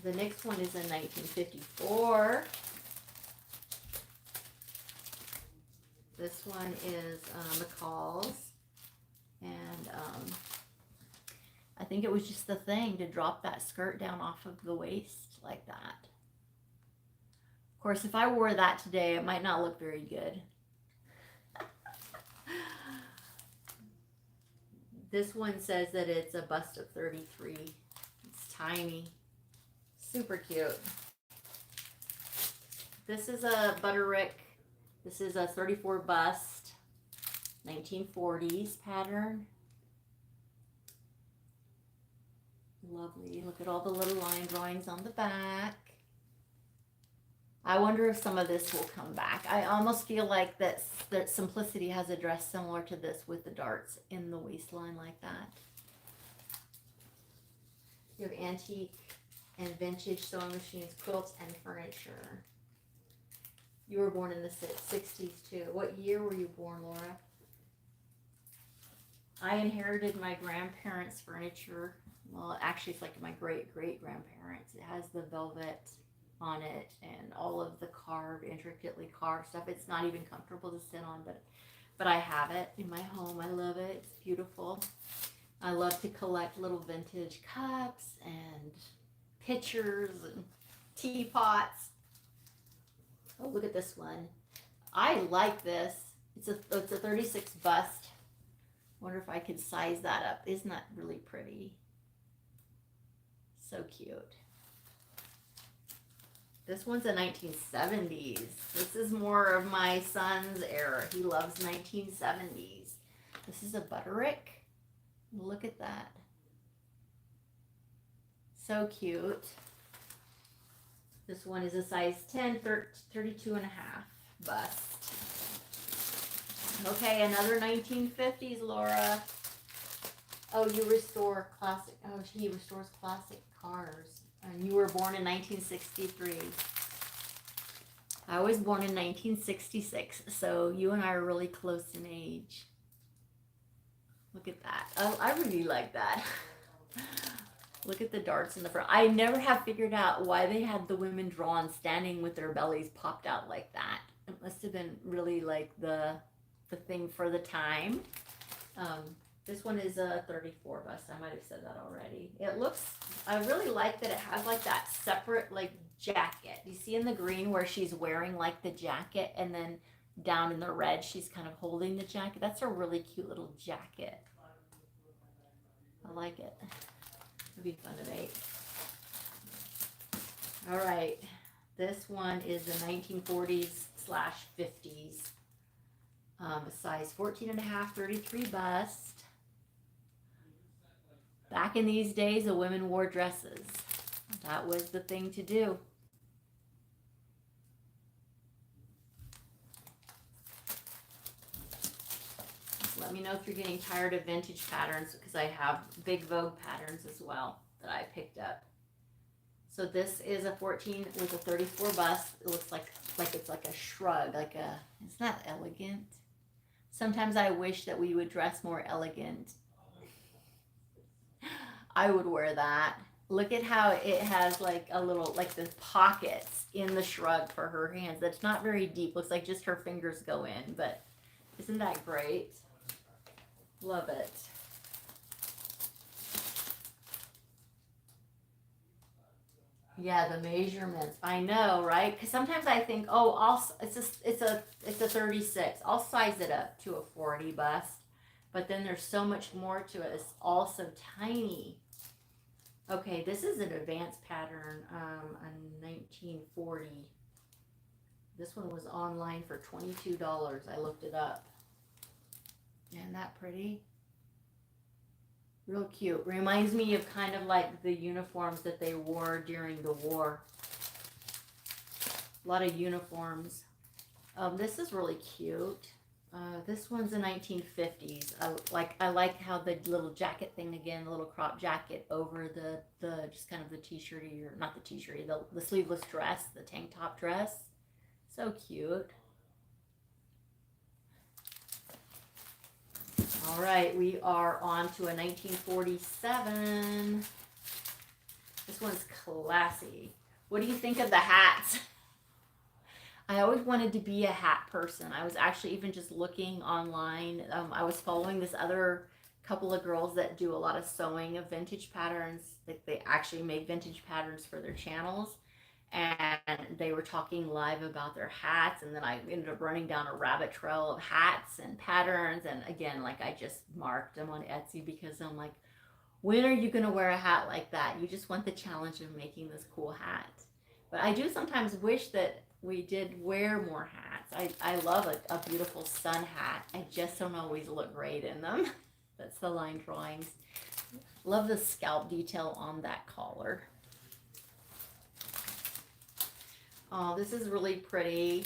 The next one is in 1954. This one is McCall's. And I think it was just the thing to drop that skirt down off of the waist like that. Of course, if I wore that today, it might not look very good. This one says that it's a bust of 33. It's tiny. Super cute. This is a butterick. This is a 34 bust, 1940s pattern. Lovely. Look at all the little line drawings on the back. I wonder if some of this will come back. I almost feel like that Simplicity has a dress similar to this with the darts in the waistline like that. You have antique and vintage sewing machines, quilts, and furniture. You were born in the 60s too. What year were you born, Laura? I inherited my grandparents' furniture. Well, actually, it's like my great-great-grandparents. It has the velvet on it and all of the intricately carved stuff. It's not even comfortable to sit on, but I have it in my home. I love it. It's beautiful. I love to collect little vintage cups and pitchers and teapots. Oh, look at this one. I like this. It's a 36 bust. Wonder if I could size that up. Isn't that really pretty? So cute. This one's a 1970s. This is more of my son's era. He loves 1970s. This is a butterick. Look at that. So cute. This one is a size 10, 32 and a half bust. Okay, another 1950s, Laura. Oh, you restore classic. Oh, he restores classic cars. And you were born in 1963. I was born in 1966, so you and I are really close in age. Look at that. Oh, I really like that. Look at the darts in the front. I never have figured out why they had the women drawn standing with their bellies popped out like that. It must have been really like the thing for the time. This one is a 34 bust. I might have said that already. It looks, I really like that it has like that separate like jacket. You see in the green where she's wearing like the jacket, and then down in the red she's kind of holding the jacket. That's a really cute little jacket. I like it. It'd be fun to make. All right, this one is the 1940s/50s, size 14 and a half, 33 bust. Back in these days, the women wore dresses. That was the thing to do. Let me know if you're getting tired of vintage patterns, because I have big Vogue patterns as well that I picked up. So this is a 14 with a 34 bust. It looks like it's like a shrug, like a, it's not elegant. Sometimes I wish that we would dress more elegant. I would wear that. Look at how it has like a little, like the pockets in the shrug for her hands. That's not very deep. Looks like just her fingers go in, but isn't that great? Love it. Yeah, the measurements. I know, right? Because sometimes I think, oh, it's a 36. I'll size it up to a 40 bust, but then there's so much more to it. It's also tiny. Okay, this is an advanced pattern, a 1940. This one was online for $22. I looked it up. Isn't that pretty? Real cute. Reminds me of kind of like the uniforms that they wore during the war. A lot of uniforms. This is really cute. This one's the 1950s. I like how the little jacket thing again, the little crop jacket over the just kind of the t-shirty, or not the t-shirty, the sleeveless dress, the tank top dress. So cute. All right, we are on to a 1947. This one's classy. What do you think of the hats? I always wanted to be a hat person. I was actually even just looking online. I was following this other couple of girls that do a lot of sewing of vintage patterns. They actually make vintage patterns for their channels. And they were talking live about their hats, and then I ended up running down a rabbit trail of hats and patterns, and again, like, I just marked them on Etsy because I'm like, when are you going to wear a hat like that? You just want the challenge of making this cool hat. But I do sometimes wish that we did wear more hats. I love a beautiful sun hat. I just don't always look great in them. That's the line drawings. Love the scalp detail on that collar. Oh, this is really pretty.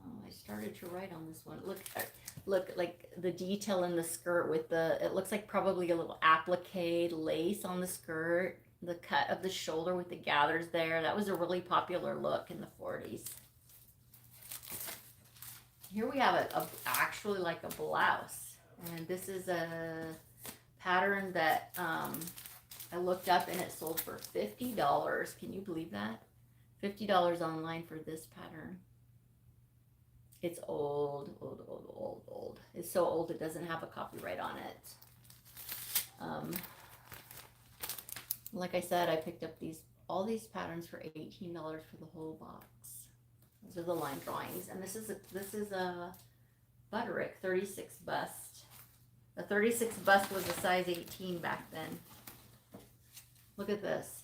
Oh, I started to write on this one. Look, like the detail in the skirt with it looks like probably a little applique lace on the skirt. The cut of the shoulder with the gathers there. That was a really popular look in the 40s. Here we have actually like a blouse. And this is a pattern that I looked up, and it sold for $50. Can you believe that? $50 online for this pattern. It's old. It's so old it doesn't have a copyright on it. Like I said, I picked up all these patterns for $18 for the whole box. Those are the line drawings, and this is a Butterick 36 bust. The 36 bust was a size 18 back then. Look at this.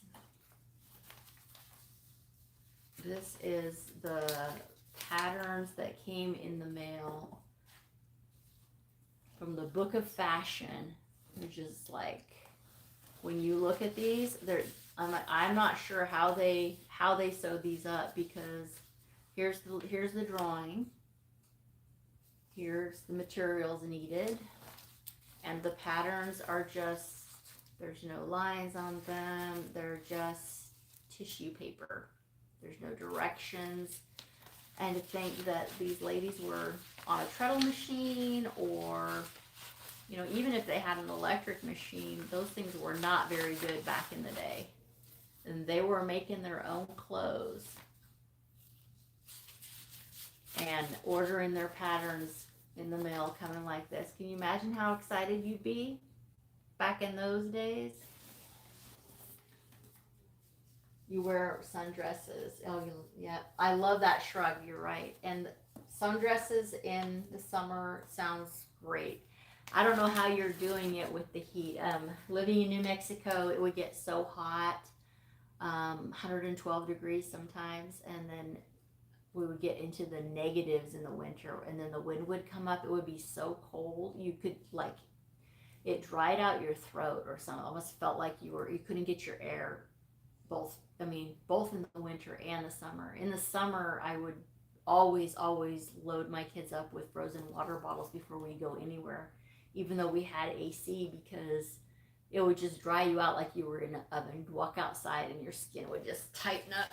This is the patterns that came in the mail from the Book of Fashion. They're just like, when you look at these, I'm not sure how they sewed these up, because here's the drawing. Here's the materials needed, and the patterns are just, there's no lines on them. They're just tissue paper. There's no directions. And to think that these ladies were on a treadle machine, or, you know, even if they had an electric machine, those things were not very good back in the day. And they were making their own clothes and ordering their patterns in the mail coming like this. Can you imagine how excited you'd be back in those days? You wear sundresses. Oh, yeah. I love that shrug. You're right. And sundresses in the summer sounds great. I don't know how you're doing it with the heat. Living in New Mexico, it would get so hot, 112 degrees sometimes, and then we would get into the negatives in the winter, and then the wind would come up. It would be so cold. You could, like, it dried out your throat or something. It almost felt like you couldn't get your air. Both in the winter and the summer. In the summer, I would always load my kids up with frozen water bottles before we go anywhere, even though we had AC, because it would just dry you out like you were in an oven. You'd walk outside and your skin would just tighten up.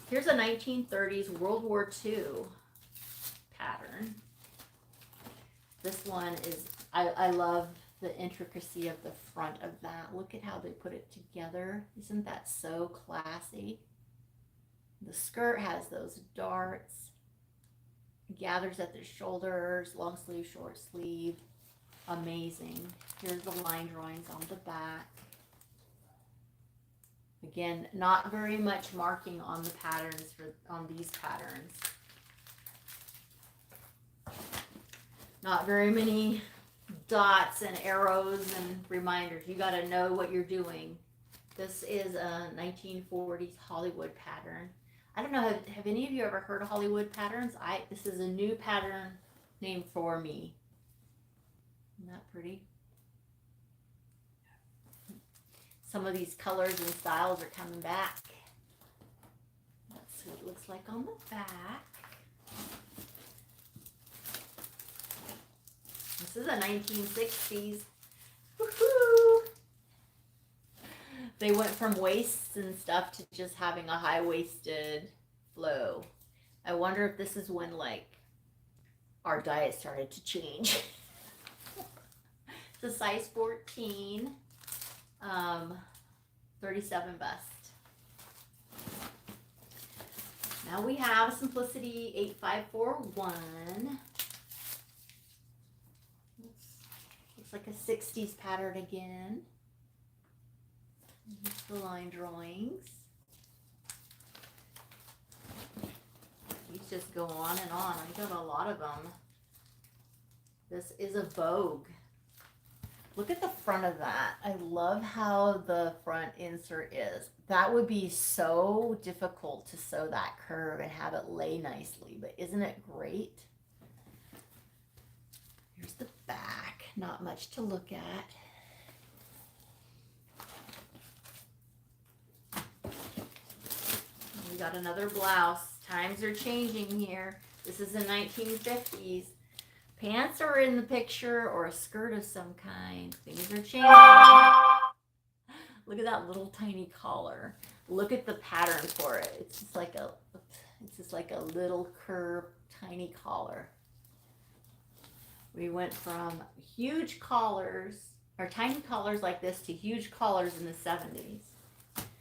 Here's a 1930s World War II pattern. This one is, I love the intricacy of the front of that. Look at how they put it together. Isn't that so classy? The skirt has those darts, gathers at the shoulders, long sleeve, short sleeve. Amazing. Here's the line drawings on the back. Again, not very much marking on the patterns, on these patterns. Not very many dots and arrows and reminders. You got to know what you're doing. This is a 1940s Hollywood pattern. I don't know, have any of you ever heard of Hollywood patterns? This is a new pattern named for me. Isn't that pretty? Some of these colors and styles are coming back. That's what it looks like on the back. This is a 1960s. Woohoo! They went from waists and stuff to just having a high-waisted flow. I wonder if this is when, like, our diet started to change. It's a size 14, 37 bust. Now we have Simplicity 8541. Looks like a 60s pattern again. Here's the line drawings. These just go on and on. I got a lot of them. This is a Vogue. Look at the front of that. I love how the front insert is. That would be so difficult to sew that curve and have it lay nicely, but isn't it great? Here's the back. Not much to look at. We got another blouse. Times are changing here. This is the 1950s. Pants are in the picture, or a skirt of some kind. Things are changing. Look at that little tiny collar. Look at the pattern for it. It's just like a little curved tiny collar. We went from huge collars, or tiny collars like this, to huge collars in the 70s.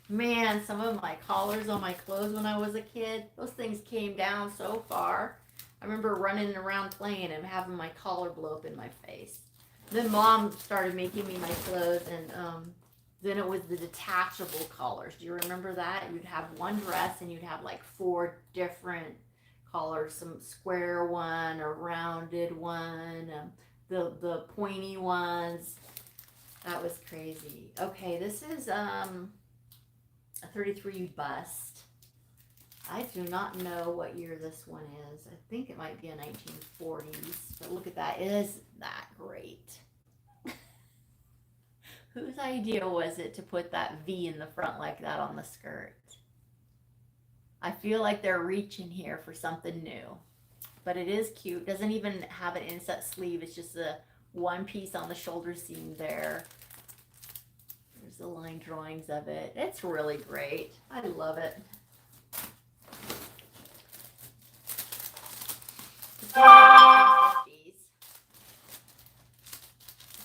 Man, some of my collars on my clothes when I was a kid, those things came down so far. I remember running around playing and having my collar blow up in my face. Then Mom started making me my clothes, and then it was the detachable collars. Do you remember that? You'd have one dress and you'd have like 4 different collars, some square one, a rounded one, the pointy ones. That was crazy. Okay, this is a 33 bust. I do not know what year this one is. I think it might be a 1940s, but look at that. Is that great? Whose idea was it to put that V in the front like that on the skirt? I feel like they're reaching here for something new, but it is cute. Doesn't even have an inset sleeve. It's just a one piece on the shoulder seam there. There's the line drawings of it. It's really great. I love it.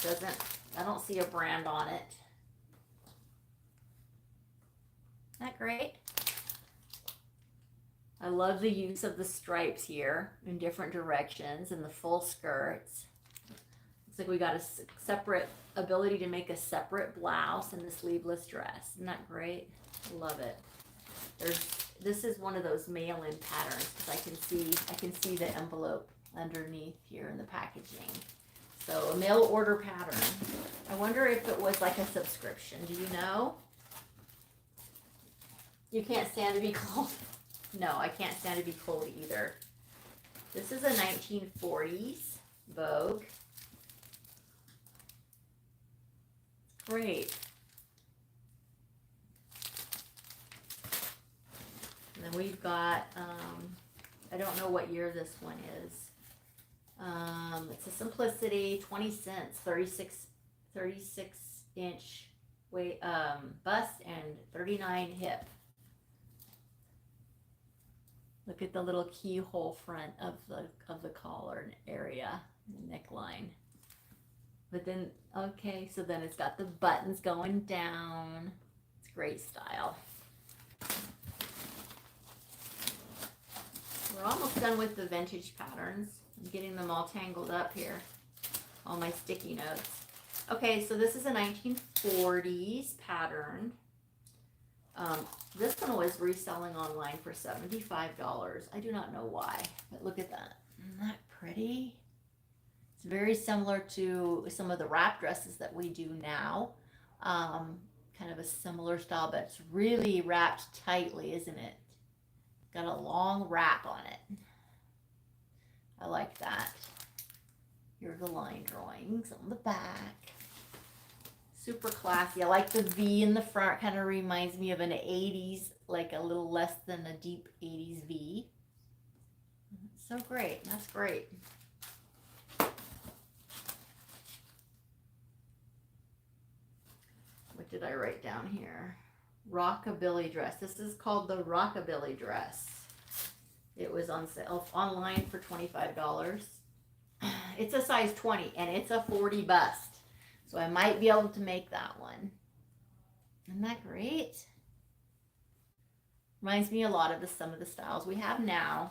Doesn't, I don't see a brand on it. Isn't that great? I love the use of the stripes here in different directions and the full skirts. Looks like we got a separate ability to make a separate blouse and the sleeveless dress. Isn't that great? I love it. This is one of those mail-in patterns because I can see the envelope underneath here in the packaging. So a mail order pattern. I wonder if it was like a subscription. Do you know? You can't stand to be cold. No, I can't stand to be cold either. This is a 1940s Vogue. Great. And then we've got, I don't know what year this one is. It's a Simplicity, 20 cents, 36 inch weight, bust and 39 hip. Look at the little keyhole front of the collar area, the neckline. But then, okay, so then it's got the buttons going down. It's great style. We're almost done with the vintage patterns. I'm getting them all tangled up here. All my sticky notes. Okay, so this is a 1940s pattern. This one was reselling online for $75. I do not know why, but look at that. Isn't that pretty? It's very similar to some of the wrap dresses that we do now. Kind of a similar style, but it's really wrapped tightly, isn't it? Got a long wrap on it. I like that. Here are the line drawings on the back. Super classy. I like the V in the front. Kind of reminds me of an 80s, like a little less than a deep 80s V. So great. That's great. What did I write down here? Rockabilly dress. This is called the Rockabilly dress. It was on sale online for $25. It's a size 20 and it's a 40 bust. So I might be able to make that one. Isn't that great? Reminds me a lot of some of the styles we have now.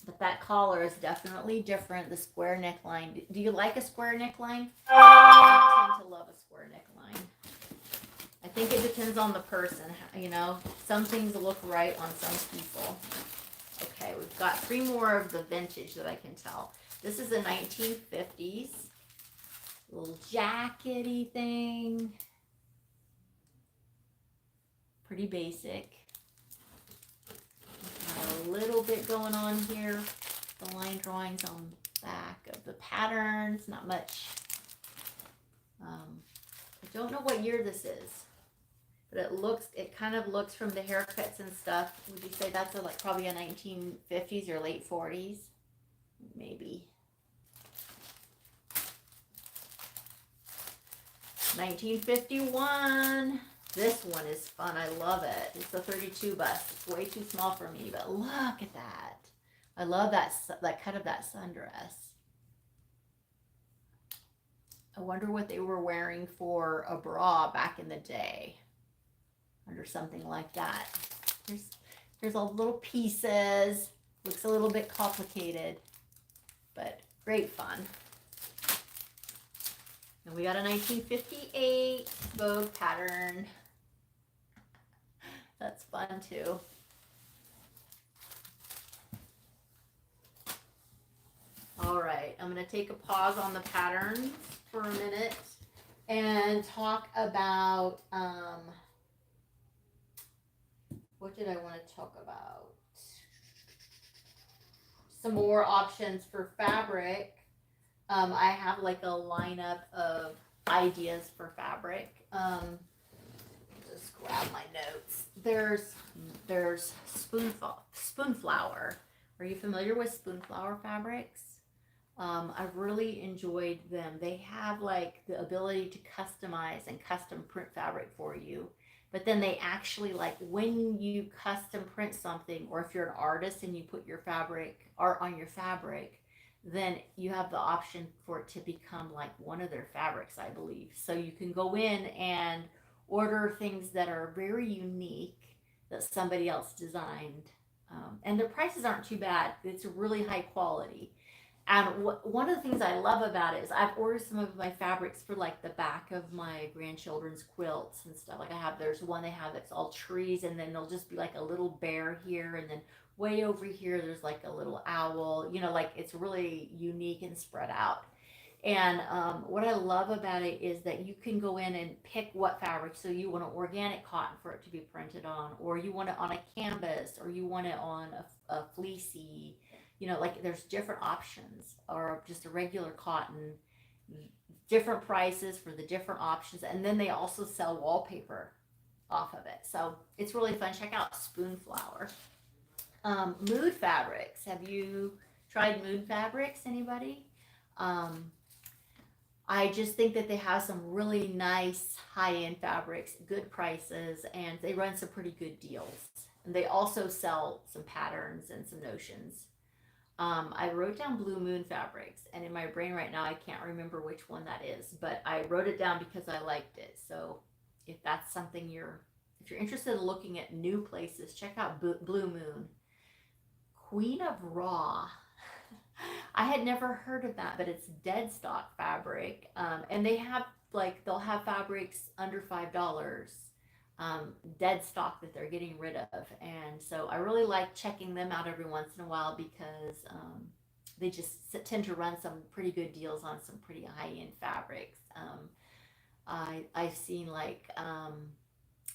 But that collar is definitely different. The square neckline. Do you like a square neckline? I tend to love a square neckline. I think it depends on the person. You know, some things look right on some people. Okay, we've got 3 more of the vintage that I can tell. This is a 1950s. Little jackety thing. Pretty basic. Got a little bit going on here. The line drawings on the back of the patterns. Not much. I don't know what year this is. But it kind of looks from the haircuts and stuff. Would you say that's like probably a 1950s or late 40s? Maybe. 1951. This one is fun. I love it. It's a 32 bust. It's way too small for me, but look at that. I love that cut of that sundress. I wonder what they were wearing for a bra back in the day. Under something like that. There's all the little pieces. Looks a little bit complicated, but great fun. And we got a 1958 Vogue pattern. That's fun too. All right, I'm going to take a pause on the patterns for a minute and talk about what did I want to talk about? some more options for fabric. I have like a lineup of ideas for fabric. Just grab my notes. There's Spoonflower. Are you familiar with Spoonflower Fabrics? I've really enjoyed them. They have like the ability to customize and custom print fabric for you. But then they actually, like, when you custom print something, or if you're an artist and you put your fabric art on your fabric, then you have the option for it to become like one of their fabrics, I believe. So you can go in and order things that are very unique that somebody else designed. And their prices aren't too bad. It's really high quality. And one of the things I love about it is I've ordered some of my fabrics for like the back of my grandchildren's quilts and stuff. Like there's one they have that's all trees, and then there'll just be like a little bear here, and then way over here there's like a little owl. Like it's really unique and spread out. And what I love about it is that you can go in and pick what fabric. So you want an organic cotton for it to be printed on, or you want it on a canvas, or you want it on a fleecy, like there's different options, or just a regular cotton, different prices for the different options. And then they also sell wallpaper off of it. So it's really fun. Check out Spoonflower. Mood Fabrics. Have you tried Mood Fabrics, anybody? I just think that they have some really nice high-end fabrics, good prices, and they run some pretty good deals. And they also sell some patterns and some notions. I wrote down Blue Moon Fabrics, and in my brain right now I can't remember which one that is, but I wrote it down because I liked it. So if that's something if you're interested in looking at new places, check out Blue Moon. Queen of Raw. I had never heard of that, but it's dead stock fabric. And they have they'll have fabrics under $5, dead stock that they're getting rid of. And so I really like checking them out every once in a while because they just tend to run some pretty good deals on some pretty high-end fabrics. I've seen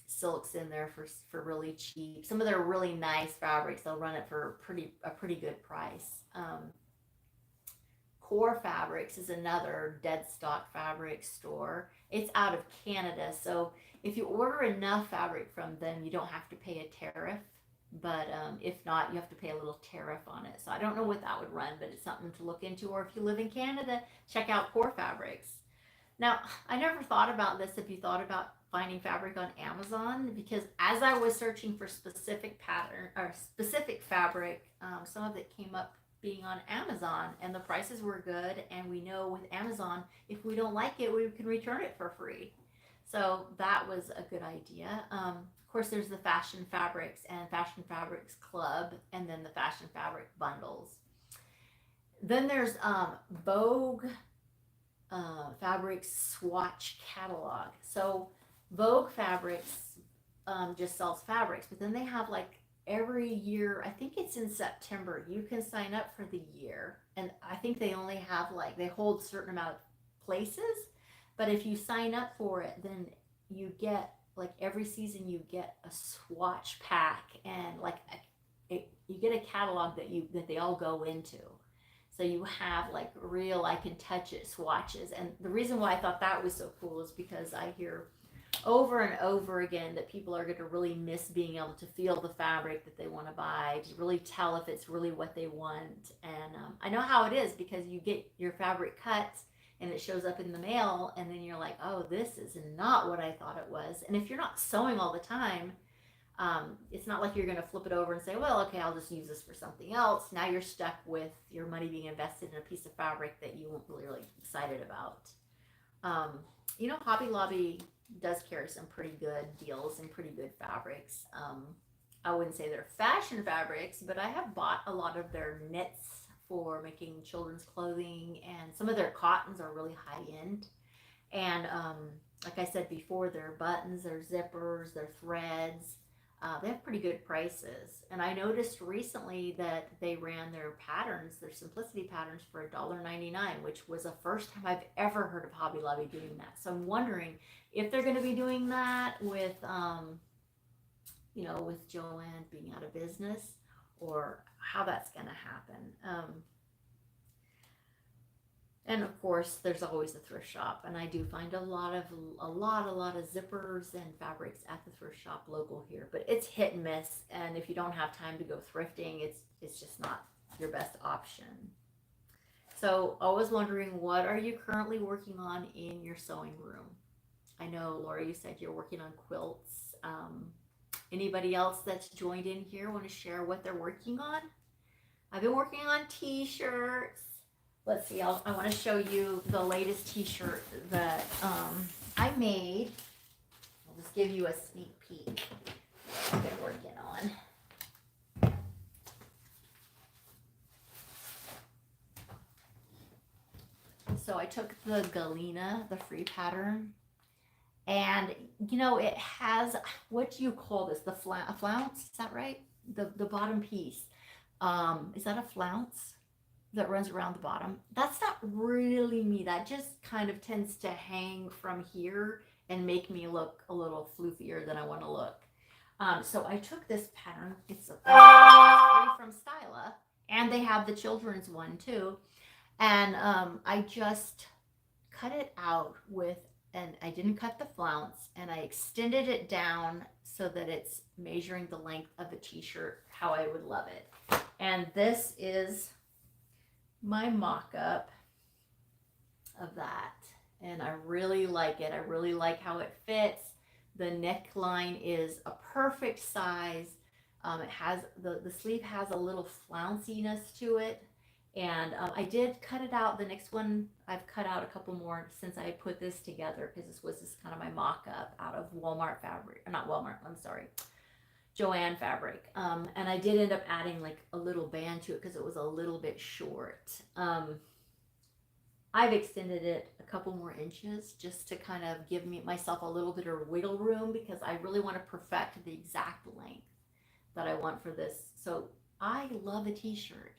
silks in there for really cheap. Some of their really nice fabrics, they'll run it for a pretty good price. Core Fabrics is another dead stock fabric store. It's out of Canada, so if you order enough fabric from them, you don't have to pay a tariff. But if not, you have to pay a little tariff on it. So I don't know what that would run, but it's something to look into. Or if you live in Canada, check out Core Fabrics. Now, I never thought about this. If you thought about finding fabric on Amazon, because as I was searching for specific pattern or specific fabric, some of it came up being on Amazon, and the prices were good. And we know with Amazon, if we don't like it, we can return it for free. So that was a good idea. Of course, there's the Fashion Fabrics and Fashion Fabrics Club, and then the Fashion Fabric Bundles. Then there's Vogue Fabrics Swatch Catalog. So Vogue Fabrics just sells fabrics, but then they have every year, I think it's in September, you can sign up for the year. And I think they only have they hold a certain amount of places. But if you sign up for it, then you get every season you get a swatch pack, and you get a catalog that they all go into. So you have real, I can touch it swatches. And the reason why I thought that was so cool is because I hear over and over again that people are going to really miss being able to feel the fabric that they want to buy, to really tell if it's really what they want. And I know how it is, because you get your fabric cut and it shows up in the mail, and then you're like, oh, this is not what I thought it was. And if you're not sewing all the time, it's not like you're going to flip it over and say, well, okay, I'll just use this for something else. Now you're stuck with your money being invested in a piece of fabric that you weren't really excited about. Hobby Lobby does carry some pretty good deals and pretty good fabrics. I wouldn't say they're fashion fabrics, but I have bought a lot of their knits for making children's clothing, and some of their cottons are really high end. And like I said before, their buttons, their zippers, their threads, they have pretty good prices. And I noticed recently that they ran their patterns, their simplicity patterns, for $1.99, which was the first time I've ever heard of Hobby Lobby doing that. So I'm wondering if they're going to be doing that with, with JoAnn being out of business, or how that's going to happen. And of course, there's always a thrift shop, and I do find a lot of zippers and fabrics at the thrift shop local here. But it's hit and miss, and if you don't have time to go thrifting, it's just not your best option. So I was wondering, what are you currently working on in your sewing room? I know, Laura, you said you're working on quilts. Anybody else that's joined in here want to share what they're working on? I've been working on t-shirts. Let's see, I want to show you the latest t-shirt that I made. I'll just give you a sneak peek what I've been working on. So I took the Galena, the free pattern, and you know, it has, what do you call this? The flounce, is that right? The bottom piece. Is that a flounce that runs around the bottom? That's not really me. That just kind of tends to hang from here and make me look a little floofier than I want to look. So I took this pattern. It's free from Styla, and they have the children's one too. And I just cut it out with, and I didn't cut the flounce, and I extended it down so that it's measuring the length of a t-shirt how I would love it. And this is my mock-up of that, and I really like it. I really like how it fits. The neckline is a perfect size. It has the sleeve has a little flounciness to it, and I did cut it out. The next one I've cut out a couple more since I put this together, because this was just kind of my mock-up out of Walmart fabric, not Walmart, I'm sorry, JoAnn fabric. And I did end up adding like a little band to it because it was a little bit short. I've extended it a couple more inches just to kind of give myself a little bit of wiggle room, because I really want to perfect the exact length that I want for this. So I love a t-shirt.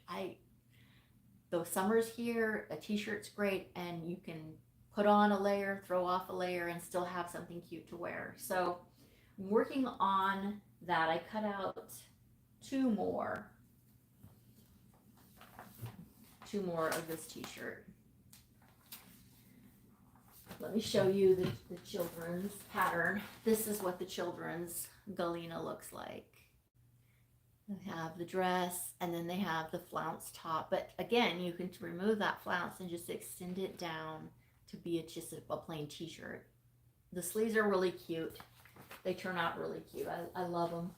Though summer's here, a t-shirt's great, and you can put on a layer, throw off a layer, and still have something cute to wear. So I'm working on that. I cut out two more of this t-shirt. Let me show you the children's pattern. This is what the children's Galena looks like. They have the dress, and then they have the flounce top. But again, you can remove that flounce and just extend it down to be just a plain t-shirt. The sleeves are really cute. They turn out really cute. I love them.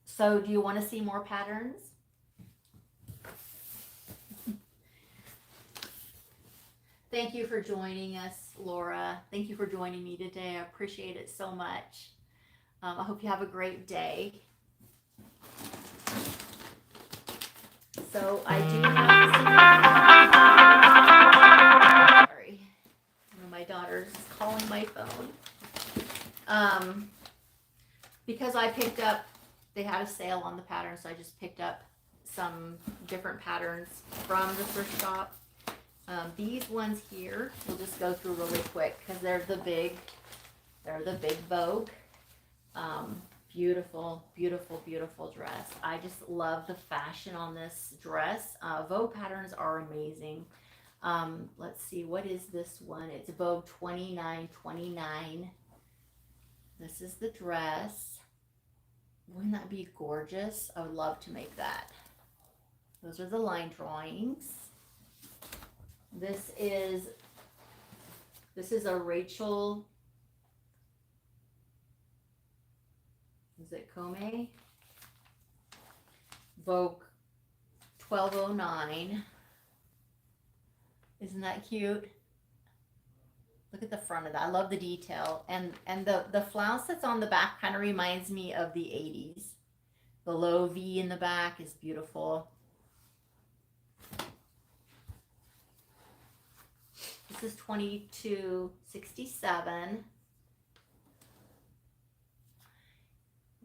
So do you want to see more patterns? Thank you for joining us, Laura. Thank you for joining me today. I appreciate it so much. I hope you have a great day. So I do have, sorry, my daughter's calling my phone. Because I picked up, they had a sale on the pattern, so I just picked up some different patterns from the thrift shop. These ones here, we'll just go through really quick because they're the big Vogue. Beautiful, beautiful, beautiful dress. I just love the fashion on this dress. Vogue patterns are amazing. Let's see, what is this one? It's Vogue 2929. This is the dress. Wouldn't that be gorgeous? I would love to make that. Those are the line drawings. This is a Rachel, is it Come? Vogue 1209. Isn't that cute? Look at the front of that. I love the detail. And the flounce that's on the back kind of reminds me of the 80s. The low V in the back is beautiful. This is 2267.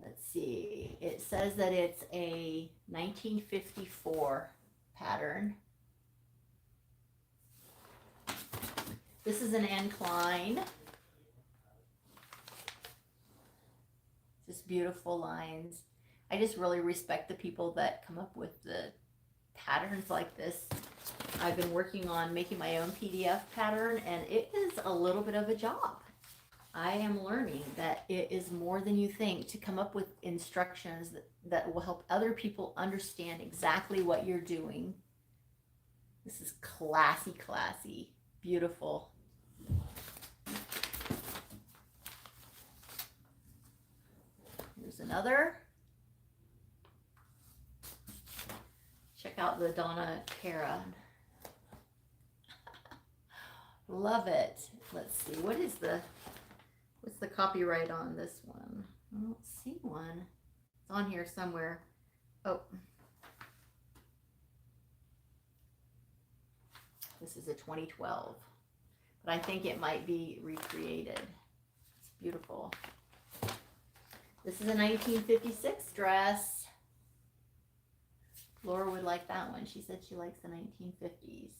Let's see. It says that it's a 1954 pattern. This is an incline. Just beautiful lines. I just really respect the people that come up with the patterns like this. I've been working on making my own PDF pattern, and it is a little bit of a job. I am learning that it is more than you think to come up with instructions that will help other people understand exactly what you're doing. This is classy, classy, beautiful. Here's another. Check out the Donna Cara. Love it. Let's see, what's the copyright on this one? I don't see one. It's on here somewhere. Oh. This is a 2012. But I think it might be recreated. It's beautiful. This is a 1956 dress. Laura would like that one. She said she likes the 1950s.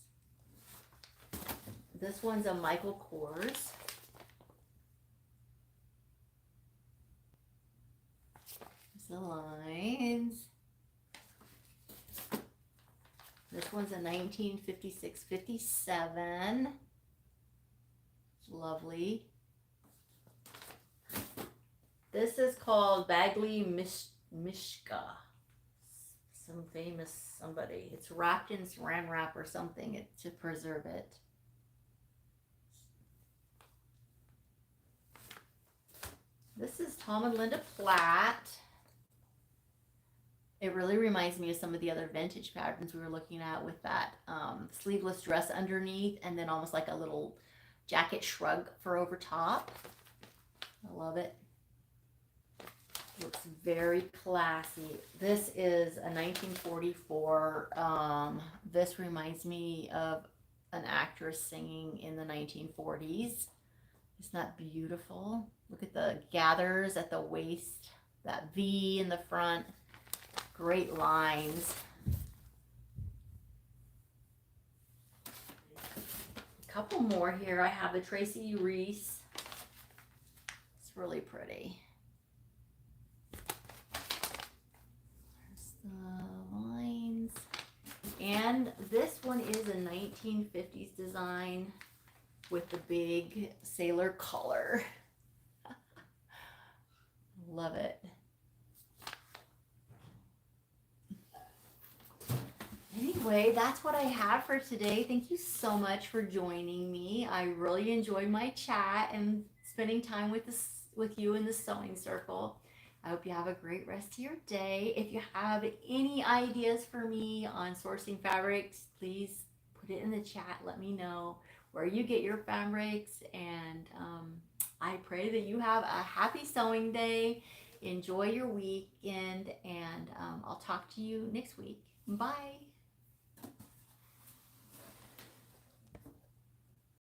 This one's a Michael Kors. The lines. This one's a 1956-57. Lovely. This is called Bagley Mishka. Some famous somebody. It's wrapped in saran wrap or something to preserve it. This is Tom and Linda Platt. It really reminds me of some of the other vintage patterns we were looking at with that sleeveless dress underneath and then almost like a little jacket shrug for over top. I love it. Looks very classy. This is a 1944. This reminds me of an actress singing in the 1940s. Isn't that beautiful? Look at the gathers at the waist, that V in the front. Great lines. A couple more here. I have the Tracy Reese. It's really pretty. There's the lines. And this one is a 1950s design with the big sailor collar. Love it. Anyway, that's what I have for today. Thank you so much for joining me. I really enjoyed my chat and spending time with you in the sewing circle. I hope you have a great rest of your day. If you have any ideas for me on sourcing fabrics, please put it in the chat. Let me know where you get your fabrics, and I pray that you have a happy sewing day. Enjoy your weekend, and I'll talk to you next week. Bye.